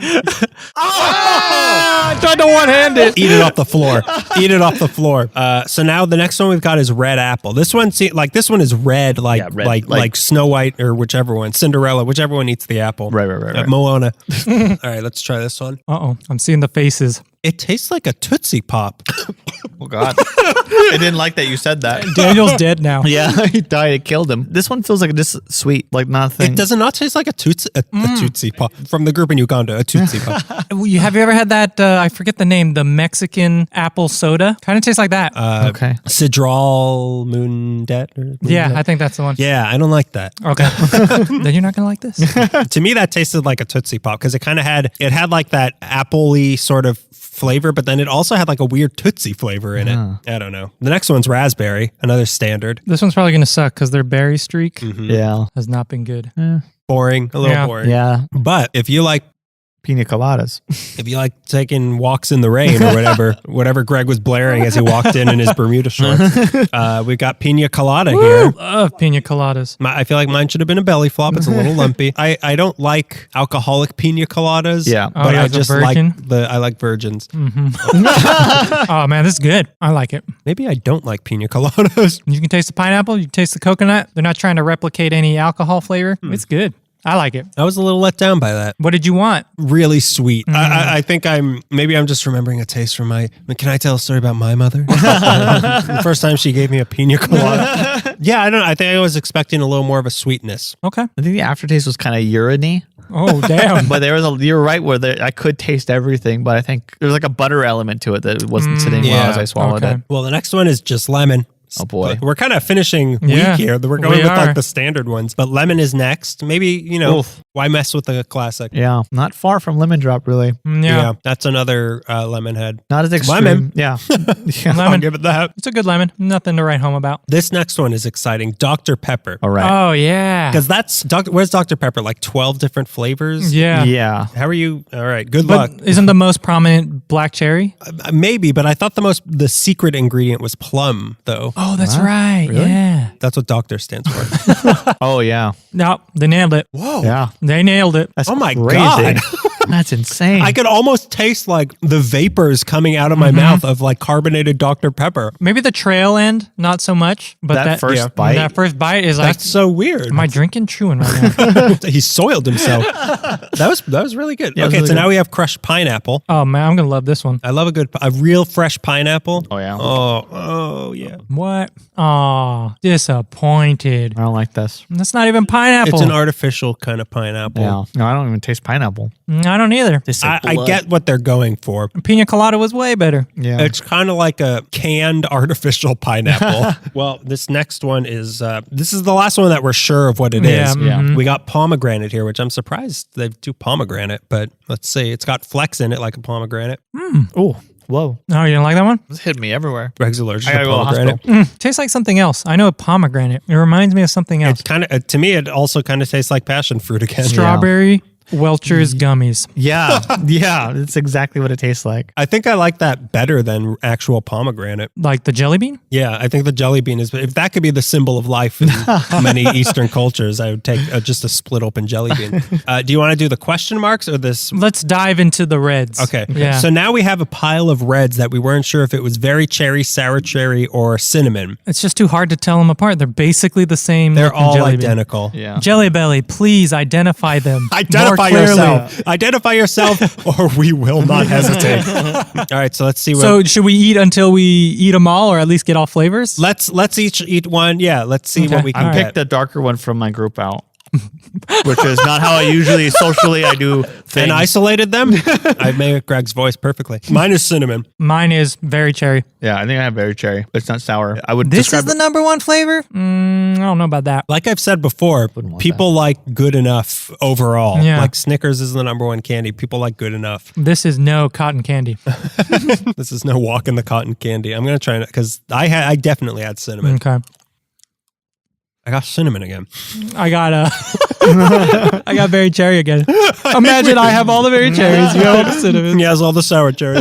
B: I tried to one-hand it.
A: Eat it off the floor. Eat it off the floor. So now the next one we've got is red apple. This one is red, like Snow White or whichever one, Cinderella, whichever one eats the apple.
C: Right.
A: Moana. All right, let's try this one.
B: Uh-oh, I'm seeing the faces.
A: It tastes like a Tootsie Pop.
C: Oh God! I didn't like that you said that.
B: Daniel's dead now.
C: Yeah, he died. It killed him. This one feels like just sweet, like nothing.
A: It does not taste like a Tootsie Pop from the group in Uganda. A Tootsie Pop.
B: Have you ever had that? I forget the name. The Mexican apple soda. Kind of tastes like that.
C: Okay.
A: Sidral Moondet.
B: Yeah, I think that's the one.
A: Yeah, I don't like that.
B: Okay. Then you're not gonna like this.
A: To me, that tasted like a Tootsie Pop because it had like that apple-y sort of flavor, but then it also had like a weird Tootsie flavor in it. I don't know. The next one's raspberry, another standard.
B: This one's probably gonna suck because their berry streak
C: Yeah.
B: has not been good.
A: Boring, a little boring.
C: Yeah.
A: But if you like
C: Pina coladas.
A: If you like taking walks in the rain or whatever Greg was blaring as he walked in his Bermuda shorts, we've got pina colada here.
B: Love pina coladas.
A: I feel like mine should have been a belly flop. It's a little lumpy. I don't like alcoholic pina coladas.
C: Yeah.
A: But I
B: as a
A: just
B: virgin?
A: I like virgins.
B: Oh man, this is good. I like it.
A: Maybe I don't like pina coladas.
B: You can taste the pineapple. You can taste the coconut. They're not trying to replicate any alcohol flavor. It's good. I like it.
A: I was a little let down by that.
B: What did you want?
A: Really sweet. I think I'm just remembering a taste from can I tell a story about my mother? The first time she gave me a pina colada. Yeah, I think I was expecting a little more of a sweetness.
B: Okay.
C: I think the aftertaste was kind of urine-y.
B: Oh, damn.
C: But you're right where I could taste everything, but I think there's like a butter element to it that wasn't sitting well as I swallowed it.
A: Well, the next one is just lemon.
C: Oh boy.
A: We're kind of finishing weak here. We're going with like the standard ones, but lemon is next. Maybe, why mess with the classic?
C: Yeah. Not far from lemon drop, really.
B: Yeah.
A: That's another lemon head.
C: Not as extreme.
A: Lemon.
C: Yeah.
B: Lemon.
A: I'll give it that.
B: It's a good lemon. Nothing to write home about.
A: This next one is exciting. Dr. Pepper.
C: All right.
B: Oh, yeah.
A: Because where's Dr. Pepper? Like 12 different flavors?
B: Yeah.
C: Yeah.
A: How are you? All right. Good luck.
B: Isn't the most prominent black cherry?
A: Maybe, but I thought the secret ingredient was plum, though.
B: Oh, that's right.
C: Really?
B: Yeah.
A: That's what doctor stands for.
C: Oh, yeah.
B: No, they nailed it.
A: Whoa.
C: Yeah.
B: They nailed it.
C: That's
A: Oh my
C: crazy.
A: God.
C: That's insane.
A: I could almost taste like the vapors coming out of my mouth of like carbonated Dr. Pepper.
B: Maybe the trail end, not so much. But
C: That first bite?
B: That first bite is like,
A: That's so weird.
B: am I drinking chewing right now?
A: He soiled himself. That was really good.
C: Yeah, it was
A: Okay,
C: really
A: so
C: good.
A: now we have crushed pineapple.
B: Oh, man, I'm going to love this one.
A: I love a real fresh pineapple.
C: Oh, yeah.
A: Oh yeah.
B: What? Oh, disappointed.
C: I don't like this.
B: That's not even pineapple.
A: It's an artificial kind of pineapple.
C: Yeah. No, I don't even taste pineapple.
B: I don't either.
A: I get what they're going for.
B: Pina colada was way better.
C: Yeah.
A: It's kind of like a canned artificial pineapple. Well, this next one is this is the last one that we're sure of what it is.
C: Yeah.
A: We got pomegranate here, which I'm surprised they do pomegranate, but let's see. It's got flecks in it like a pomegranate.
C: Oh, whoa.
B: Oh, you didn't like that one?
C: This hit me everywhere.
A: Greg's allergic
C: I
A: to
C: gotta go to the
A: pomegranate.
C: hospital.
B: Tastes like something else. I know a pomegranate. It reminds me of something else.
A: It's kind of to me. It also kind of tastes like passion fruit again.
B: Strawberry Welch's gummies.
C: Yeah. Yeah. That's exactly what it tastes like.
A: I think I like that better than actual pomegranate.
B: Like the jelly bean?
A: Yeah, I think the jelly bean is. If that could be the symbol of life in many Eastern cultures, I would take just a split open jelly bean. Do you want to do the question marks or this?
B: Let's dive into the reds.
A: Okay.
B: Yeah.
A: So now we have a pile of reds that we weren't sure if it was very cherry, sour cherry, or cinnamon.
B: It's just too hard to tell them apart. They're basically the same.
A: They're
B: looking
A: all
B: jelly bean.
A: identical.
C: Yeah.
B: Jelly Belly, please identify them.
A: Identify
B: more clearly.
A: yourself. Identify yourself, or we will not hesitate. All right, so let's see.
B: So should we eat until we eat them all, or at least get all flavors?
A: Let's each eat one. Yeah, let's see
B: Okay.
A: what we can
C: I
A: get.
C: picked the darker one from my group out, which is not how I usually socially I do things.
A: And isolated them. I made Greg's voice perfectly. Mine is cinnamon.
B: Mine is very cherry.
C: Yeah, I think I have berry cherry, but it's not sour. I would
B: This
C: describe
B: is the number one flavor? I don't know about that.
A: Like I've said before,
C: want
A: people like good enough overall.
B: Yeah.
A: Like Snickers is the number one candy. People like good enough.
B: This is no cotton candy.
A: This is no walk in the cotton candy. I'm going to try it because I definitely had cinnamon.
B: Okay.
A: I got cinnamon again.
B: I got I got berry cherry again. Imagine I have all the berry cherries. You have all the cinnamon.
A: He has all the sour cherry.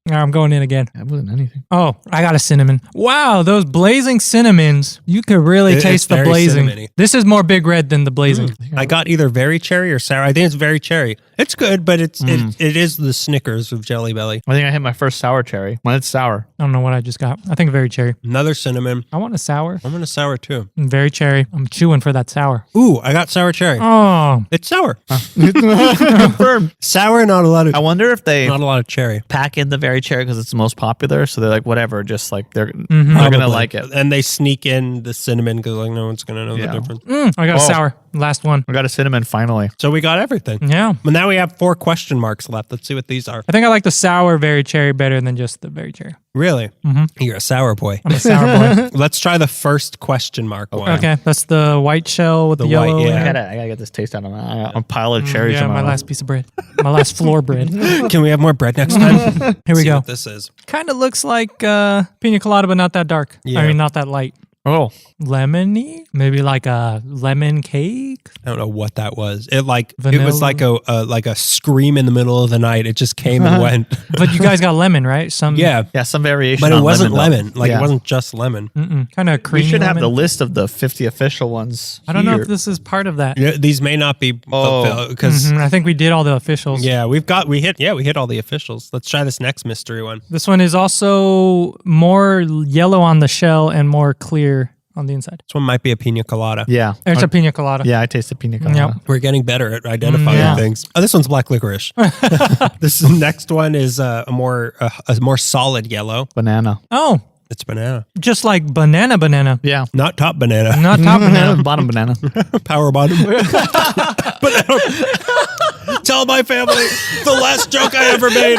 B: All right, I'm going in again.
C: That wasn't anything.
B: Oh, I got a cinnamon. Wow, those blazing cinnamons. You could really
A: It's
B: taste the
A: very
B: blazing.
A: cinnamony.
B: This is more Big Red than the blazing.
A: I got either very cherry or sour. I think it's very cherry. It's good, but it is the Snickers of Jelly Belly.
C: I think I hit my first sour cherry. When it's sour.
B: I don't know what I just got. I think very cherry.
A: Another cinnamon.
B: I want a sour.
A: I'm gonna sour too.
B: Very cherry. I'm chewing for that sour.
A: Ooh, I got sour cherry.
B: Oh,
A: It's sour.
C: Confirmed.
A: Sour, not a lot of
C: I wonder if they
A: not a lot of cherry.
C: pack in the very cherry because it's the most popular. So they're like, whatever, just like they're
B: Mm-hmm.
C: gonna
A: Probably.
C: like it.
A: And they sneak in the cinnamon because like no one's gonna know
C: Yeah.
A: the difference.
B: I got a sour. Last one.
C: I got a cinnamon finally.
A: So we got everything.
B: Yeah.
A: But now we have 4 question marks left. Let's see what these are.
B: I think I like the sour very cherry better than just the very cherry.
A: Really? You're a sour boy.
B: I'm a sour boy.
A: Let's try the first question mark one.
B: Okay, that's the white shell with the,
A: The
B: yellow.
A: white, yeah.
C: I gotta get this taste out of my. I got a pile of cherries.
B: Yeah,
C: in
B: my
C: mouth.
B: last piece of bread. My last floor bread.
A: Can we have more bread next time?
B: Here we
A: See
B: go.
A: what this is.
B: Kind of looks like pina colada, but not that dark.
A: Yeah.
B: I mean, not that light.
C: Oh,
B: Lemony? Maybe like a lemon cake?
A: I don't know what that was. It was
B: Vanilla?
A: like a scream in the middle of the night. It just came and went.
B: But you guys got lemon, right? Some
A: Yeah.
C: yeah, some variation.
A: But it
C: on
A: wasn't
C: though.
A: lemon. Like
C: Yeah.
A: it wasn't just lemon.
B: kind of
C: We
B: creamy
C: should have the
B: lemon.
C: list of the 50 official ones.
B: I don't know
C: here.
B: if this is part of that.
A: Yeah, these may not be
C: Oh.
A: because
B: I think we did all the officials.
A: yeah, we hit all the officials. Let's try this next mystery one.
B: This one is also more yellow on the shell and more clear on the inside.
A: This one might be a pina colada.
C: Yeah.
B: It's a pina colada.
C: Yeah, I tasted pina colada.
B: Yep.
A: We're getting better at identifying
C: Yeah.
A: things. Oh, this one's black licorice. This next one is a more solid yellow.
C: Banana.
B: Oh,
A: It's banana,
B: just like banana.
C: Yeah.
A: not top banana.
B: Not top banana.
C: Bottom banana.
A: Power bottom. Banana. Tell my family the last joke I ever made.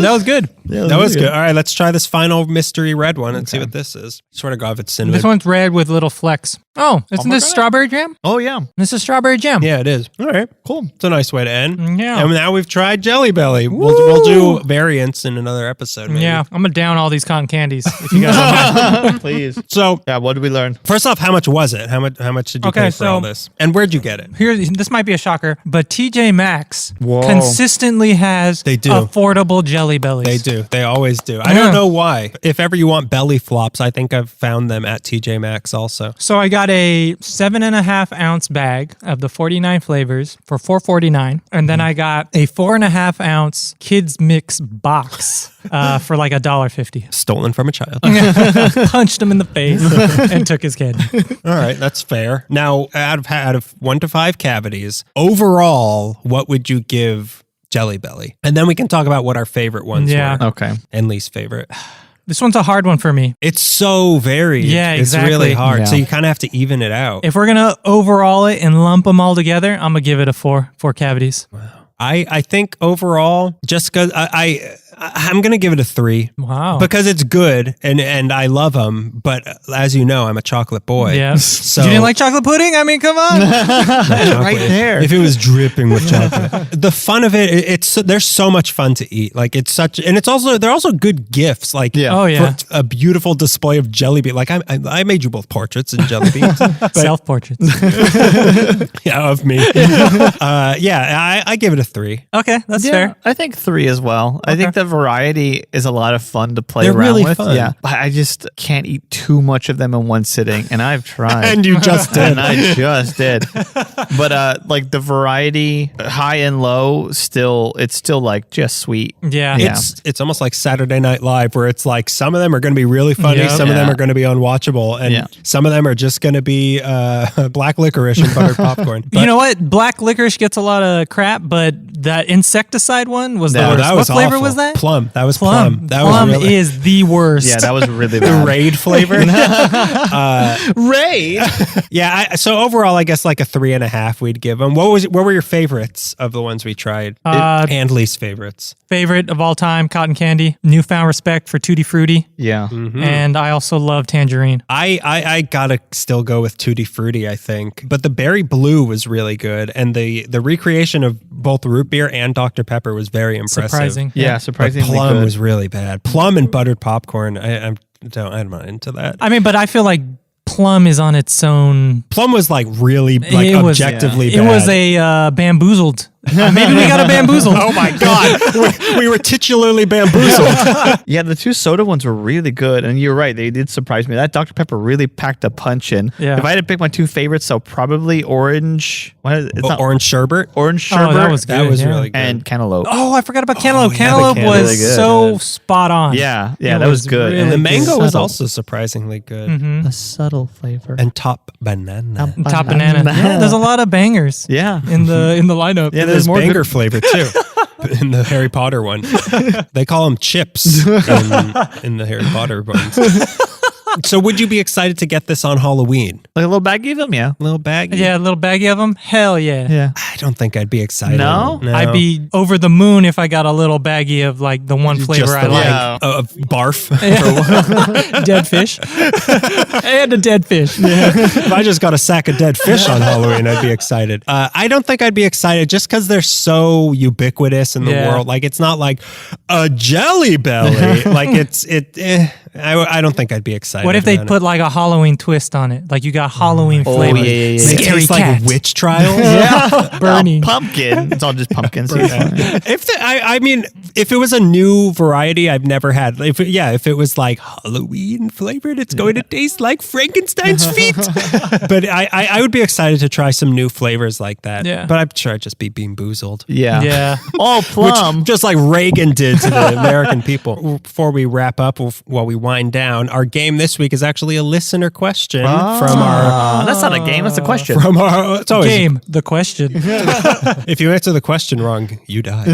B: That was good.
A: That was good. All right, let's try this final mystery red one and see what this is. Swear to God, if it's cinnamon.
B: This one's red with little flecks. Oh, isn't this strawberry jam?
C: Oh, yeah.
B: This is strawberry jam.
A: Yeah, it is. All right, cool. It's a nice way to end.
B: Yeah.
A: And now we've tried Jelly Belly. We'll do variants in another episode. Maybe.
B: Yeah, I'm gonna down all these cotton candies if you guys don't mind.
C: Please.
A: So
C: Yeah, what did we learn?
A: first off, how much was it? How much did you
B: Okay,
A: pay for all
B: so-
A: this? And where'd you get it?
B: Here, this might be a shocker, but TJ Maxx
C: Whoa.
B: consistently has
A: They do.
B: affordable Jelly Bellies.
A: They do. They always do. I don't know why. If ever you want belly flops, I think I've found them at TJ Maxx also.
B: So I got a 7.5 ounce bag of the 49 flavors for $4.49, and then I got a 4.5 ounce kids mix box for like $1.50.
A: Stolen from a child.
B: Punched him in the face and took his kid.
A: All right, that's fair. Now, out of 1 to 5 cavities, overall, what would you give Jelly Belly? And then we can talk about what our favorite ones
B: Yeah.
A: were
C: Okay.
A: and least favorite.
B: This one's a hard one for me.
A: It's so varied.
B: Yeah,
A: It's really
B: exactly.
A: hard.
C: Yeah.
A: So you kind of have to even it out.
B: If we're gonna overall it and lump them all together, I'm gonna give it a 4 cavities.
A: I think overall, just because I'm going to give it a 3.
B: Wow.
A: Because it's good and I love them. But as you know, I'm a chocolate boy.
B: Yeah.
A: So
B: You didn't like chocolate pudding? I mean, come on.
C: Right there.
A: If it was dripping with chocolate, the fun of it's there's so much fun to eat. Like it's such, and they're also good gifts. Like
C: Yeah.
B: Oh, yeah.
A: for a beautiful display of jelly beans. Like I made you both portraits in jelly beans.
B: Self portraits.
A: Yeah, of me. I give it a 3.
B: Okay, that's
C: Yeah,
B: fair.
C: I think 3 as well. I think the variety is a lot of fun to play
A: They're
C: around
A: really
C: with.
A: fun.
C: Yeah. I just can't eat too much of them in one sitting, and I've tried.
A: And you just did.
C: And I just did. But like the variety, high and low, it's still like just sweet.
B: Yeah.
C: Yeah.
A: It's almost like Saturday Night Live, where it's like some of them are going to be really funny,
B: Yep.
A: some of them
C: Yeah.
A: are going to be unwatchable, and
C: Yeah.
A: some of them are just going to be black licorice and buttered popcorn.
B: You know what? Black licorice gets a lot of crap, but that insecticide one was the
C: Yeah,
B: worst.
A: that was
B: what flavor
A: awful.
B: was that?
A: Plum. That was
B: Plum.
A: plum. That
B: Plum
A: was really,
B: is the worst.
C: Yeah, that was really
A: the
C: bad.
A: Raid flavor.
C: Raid?
A: Yeah. So overall, I guess like a 3.5 we'd give them. What were your favorites of the ones we tried? And least favorites?
B: Favorite of all time, cotton candy. Newfound respect for Tutti Frutti.
C: Yeah.
B: And I also love tangerine.
A: I gotta still go with Tutti Frutti, I think. But the berry blue was really good, and the recreation of both root beer and Dr. Pepper was very impressive.
B: Surprising.
C: Yeah,
A: But
C: surprisingly
A: plum
C: good.
A: was really bad. Plum and buttered popcorn. I'm not into that.
B: I mean, but I feel like Plum is on its own.
A: Plum was like really like
B: It was-
A: objectively
B: It
A: bad.
B: was a bamboozled. Maybe we got a bamboozled.
A: Oh my God. we were titularly bamboozled.
C: Yeah, the two soda ones were really good, and you're right, they did surprise me. That Dr. Pepper really packed a punch in.
B: Yeah.
C: If I had to pick my two favorites, so probably orange. What is it? It's not
A: Orange sherbet.
C: orange sherbet.
B: Oh, that was good.
A: That was
B: yeah.
A: really good.
C: and cantaloupe.
B: Oh, I forgot about cantaloupe.
A: yeah, the
B: Cantaloupe
A: cantaloupe.
B: was
C: Really good.
B: so spot on.
C: Yeah,
B: It
C: that was good.
B: really
A: And the
B: good.
A: mango was
C: Subtle.
A: also surprisingly good.
B: Mm-hmm.
C: A subtle flavor.
A: And top banana.
B: Top banana. Yeah, there's a lot of bangers.
C: Yeah.
B: In the lineup.
C: Yeah,
A: There's
C: more
A: banger
C: good-
A: flavor too. In the Harry Potter one, they call them chips in the Harry Potter ones. So, would you be excited to get this on Halloween?
C: Like a little baggie of them, yeah.
A: Little bag?
B: Yeah, a little baggie of them. Hell yeah.
C: Yeah.
A: I don't think I'd be excited.
C: No?
B: I'd be over the moon if I got a little baggie of like the one flavor
A: Just
B: I
A: the
B: like.
C: Yeah.
A: of barf.
B: Dead fish. And a dead fish.
A: If I just got a sack of dead fish on Halloween, I'd be excited. I don't think I'd be excited just because they're so ubiquitous in the
B: Yeah.
A: world. Like it's not like a Jelly Belly. Like I don't think I'd be excited.
B: What if they
A: about
B: put like a Halloween twist on it? Like you got Halloween
C: Oh,
B: flavor.
C: yeah, yeah, yeah.
A: it?
B: Scary
A: It tastes
B: cat.
A: like witch trials.
B: Yeah. Burning.
C: Oh, pumpkin. It's all just pumpkins.
A: I mean, if it was a new variety I've never had, if it was like Halloween flavored, it's going to taste like Frankenstein's feet. But I would be excited to try some new flavors like that.
B: Yeah.
A: But I'm sure I'd just be bean boozled.
C: Yeah.
B: Yeah.
C: All plum.
A: Which, just like Reagan did to the American people. Before we wrap up, while we wind down, our game this week is actually a listener question from our.
C: That's not a game. That's a question.
A: It's always
B: Game. The question.
A: If you answer the question wrong, you die.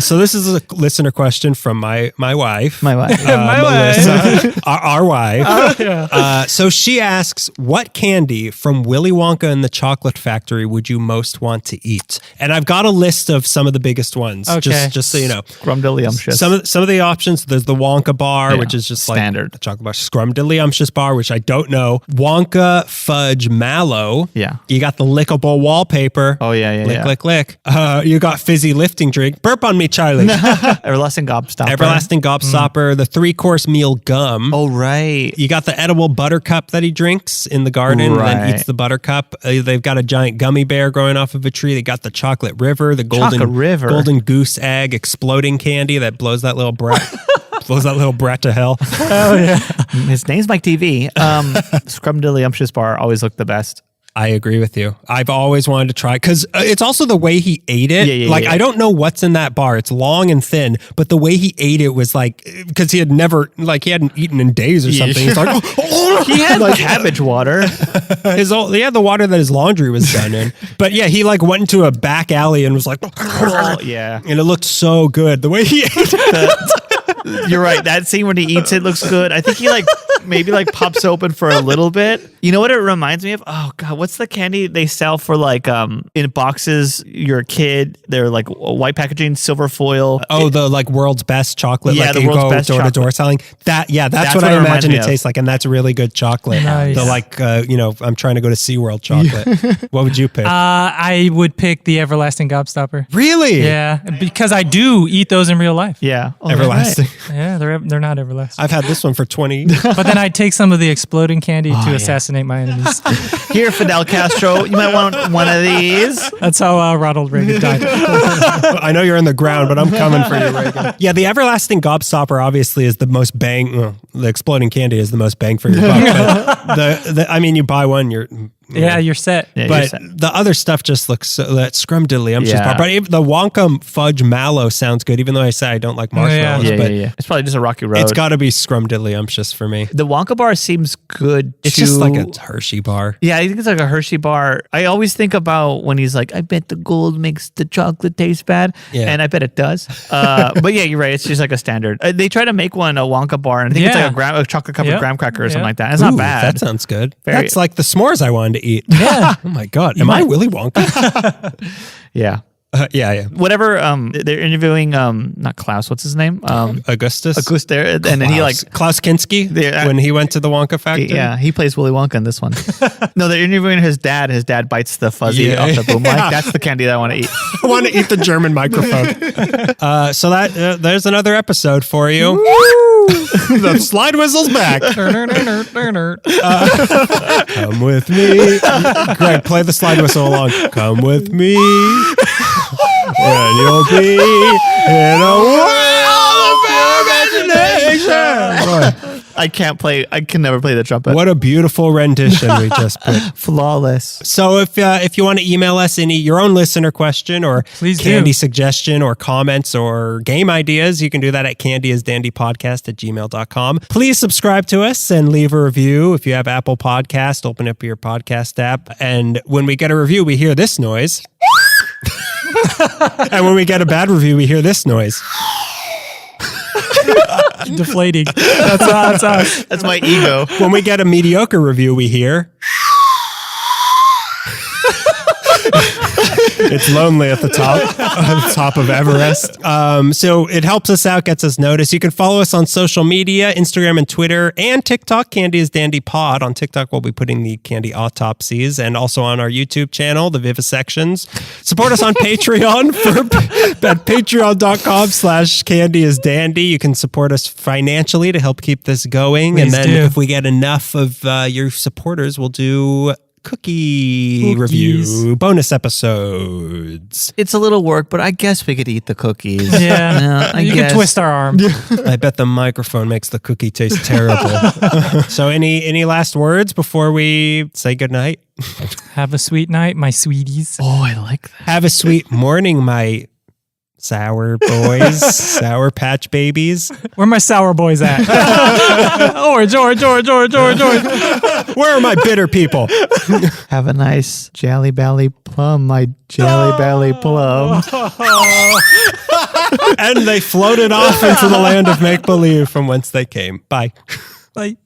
A: So this is a listener question from my wife.
C: My wife.
B: My
A: Melissa, our wife. So she asks, what candy from Willy Wonka and the Chocolate Factory would you most want to eat? And I've got a list of some of the biggest ones,
B: Okay.
A: just so you know.
C: Scrumdiddlyumptious.
A: Some of the options, there's the Wonka bar,
C: Yeah.
A: which is just
C: Standard.
A: like the chocolate bar. Scrumdiddlyumptious bar, which I don't know. Wonka Fudge Mallow.
C: Yeah.
A: You got the lickable wallpaper.
C: Oh, yeah.
A: Lick, lick. You got fizzy lifting drink. Burp on me, Charlie.
C: Everlasting Gobstopper.
A: Everlasting Gobstopper. The 3-course meal gum.
C: Oh, right.
A: You got the edible buttercup that he drinks in the garden and then
C: Right.
A: eats the buttercup. They've got a giant gummy bear growing off of a tree. They got the chocolate river, the golden goose egg exploding candy that blows that little brat. Blows that little brat to hell.
B: Oh yeah.
C: His name's Mike TV. Scrumdiddlyumptious bar always looked the best.
A: I agree with you. I've always wanted to try because it's also the way he ate it.
C: Yeah,
A: like
C: yeah.
A: I don't know what's in that bar. It's long and thin, but the way he ate it was like because he hadn't eaten in days or something. He's like,
C: He had cabbage water.
A: he had the water that his laundry was done in. But yeah, he like went into a back alley and was like,
C: Yeah.
A: and it looked so good the way he ate it.
C: You're right. That scene when he eats it looks good. I think he maybe pops open for a little bit. You know what it reminds me of? Oh God, what's the candy they sell for in boxes? You're a kid. They're like white packaging, silver foil.
A: Oh, the like world's best chocolate.
C: Yeah,
A: like
C: the
A: you
C: world's
A: go
C: best
A: door to door
C: chocolate.
A: selling. That's
C: That's
A: what
C: what
A: I
C: it reminds
A: imagine
C: me
A: it
C: of.
A: tastes like, and that's really good chocolate.
B: Nice.
A: I'm trying to go to SeaWorld chocolate. What would you pick?
B: I would pick the Everlasting Gobstopper.
A: Really?
B: Yeah, because I do eat those in real life.
C: Yeah. Oh,
A: Everlasting.
B: Yeah, they're not everlasting.
A: I've had this one for 20 years.
B: But then I'd take some of the exploding candy to assassinate my enemies.
C: Here, Fidel Castro, you might want one of these.
B: That's how Ronald Reagan died.
A: I know you're in the ground, but I'm coming for you, Reagan. Yeah, the Everlasting Gobstopper obviously is the most bang. Well, the exploding candy is the most bang for your buck. But you buy one, you're.
B: Yeah, you're set.
C: Yeah, you're
A: But
C: set.
A: the other stuff just looks so that scrumdiddlyumptious
C: Yeah.
A: bar. But even the Wonka Fudge Mallow sounds good, even though I say I don't like marshmallows.
C: Yeah,
A: but
C: yeah. It's probably just a rocky road.
A: it's got to be scrumdiddlyumptious for me.
C: The Wonka bar seems good.
A: It's just like a Hershey bar.
C: Yeah, I think it's like a Hershey bar. I always think about when he's like, I bet the gold makes the chocolate taste bad.
A: Yeah.
C: And I bet it does. But yeah, you're right. It's just like a standard. They try to make one, a Wonka bar, and I think it's
B: Yeah.
C: like a chocolate covered
B: Yep.
C: graham cracker or
B: Yep.
C: something like that. It's not
A: Ooh,
C: bad.
A: That sounds good.
C: Very-
A: That's like the s'mores I wanted to eat.
B: Yeah.
A: Oh my God. Am I Willy Wonka?
C: yeah.
A: Yeah.
C: Whatever. They're interviewing, not Klaus, what's his name?
A: Augustus.
C: Auguste there. And then he
A: Klaus Kinski
C: Yeah.
A: when he went to the Wonka factory.
C: yeah, he plays Willy Wonka in this one. No, they're interviewing his dad. His dad bites the fuzzy
A: Yeah.
C: off the boom mic. That's the candy that I want to eat.
A: I want to eat the German microphone. So there's another episode for you. The slide whistle's back. Come with me. Greg, play the slide whistle along. Come with me. And you'll be in a world of imagination. Boy.
C: I can never play the trumpet.
A: What a beautiful rendition we just put.
C: Flawless.
A: So if you want to email us your own listener question or
B: Please
A: candy
B: do.
A: suggestion or comments or game ideas, you can do that at candyisdandypodcast@gmail.com. Please subscribe to us and leave a review. If you have Apple Podcast, open up your podcast app. And when we get a review, we hear this noise. And when we get a bad review, we hear this noise.
B: Deflating. That's us.
C: That's my ego.
A: When we get a mediocre review, we hear. It's lonely at the top of Everest. So it helps us out, gets us noticed. You can follow us on social media, Instagram and Twitter, and TikTok. Candy is Dandy Pod. On TikTok, we'll be putting the candy autopsies, and also on our YouTube channel, the Vivisections. Support us on Patreon at patreon.com/candyisdandy. You can support us financially to help keep this going.
B: Please
A: and then
B: do.
A: if we get enough of your supporters, we'll do cookie
B: Cookies.
A: review, bonus episodes.
C: It's a little work, but I guess we could eat the cookies.
B: Yeah.
C: I
B: You
C: guess.
B: can twist our arm.
A: I bet the microphone makes the cookie taste terrible. So any last words before we say goodnight?
B: Have a sweet night, my sweeties.
C: Oh, I like that.
A: Have a sweet morning, my sour boys, sour patch babies.
B: Where my sour boys at? Orange.
A: Where are my bitter people?
C: Have a nice Jelly Belly plum, my Jelly Belly plum.
A: And they floated off into the land of make-believe from whence they came. Bye.
B: Like.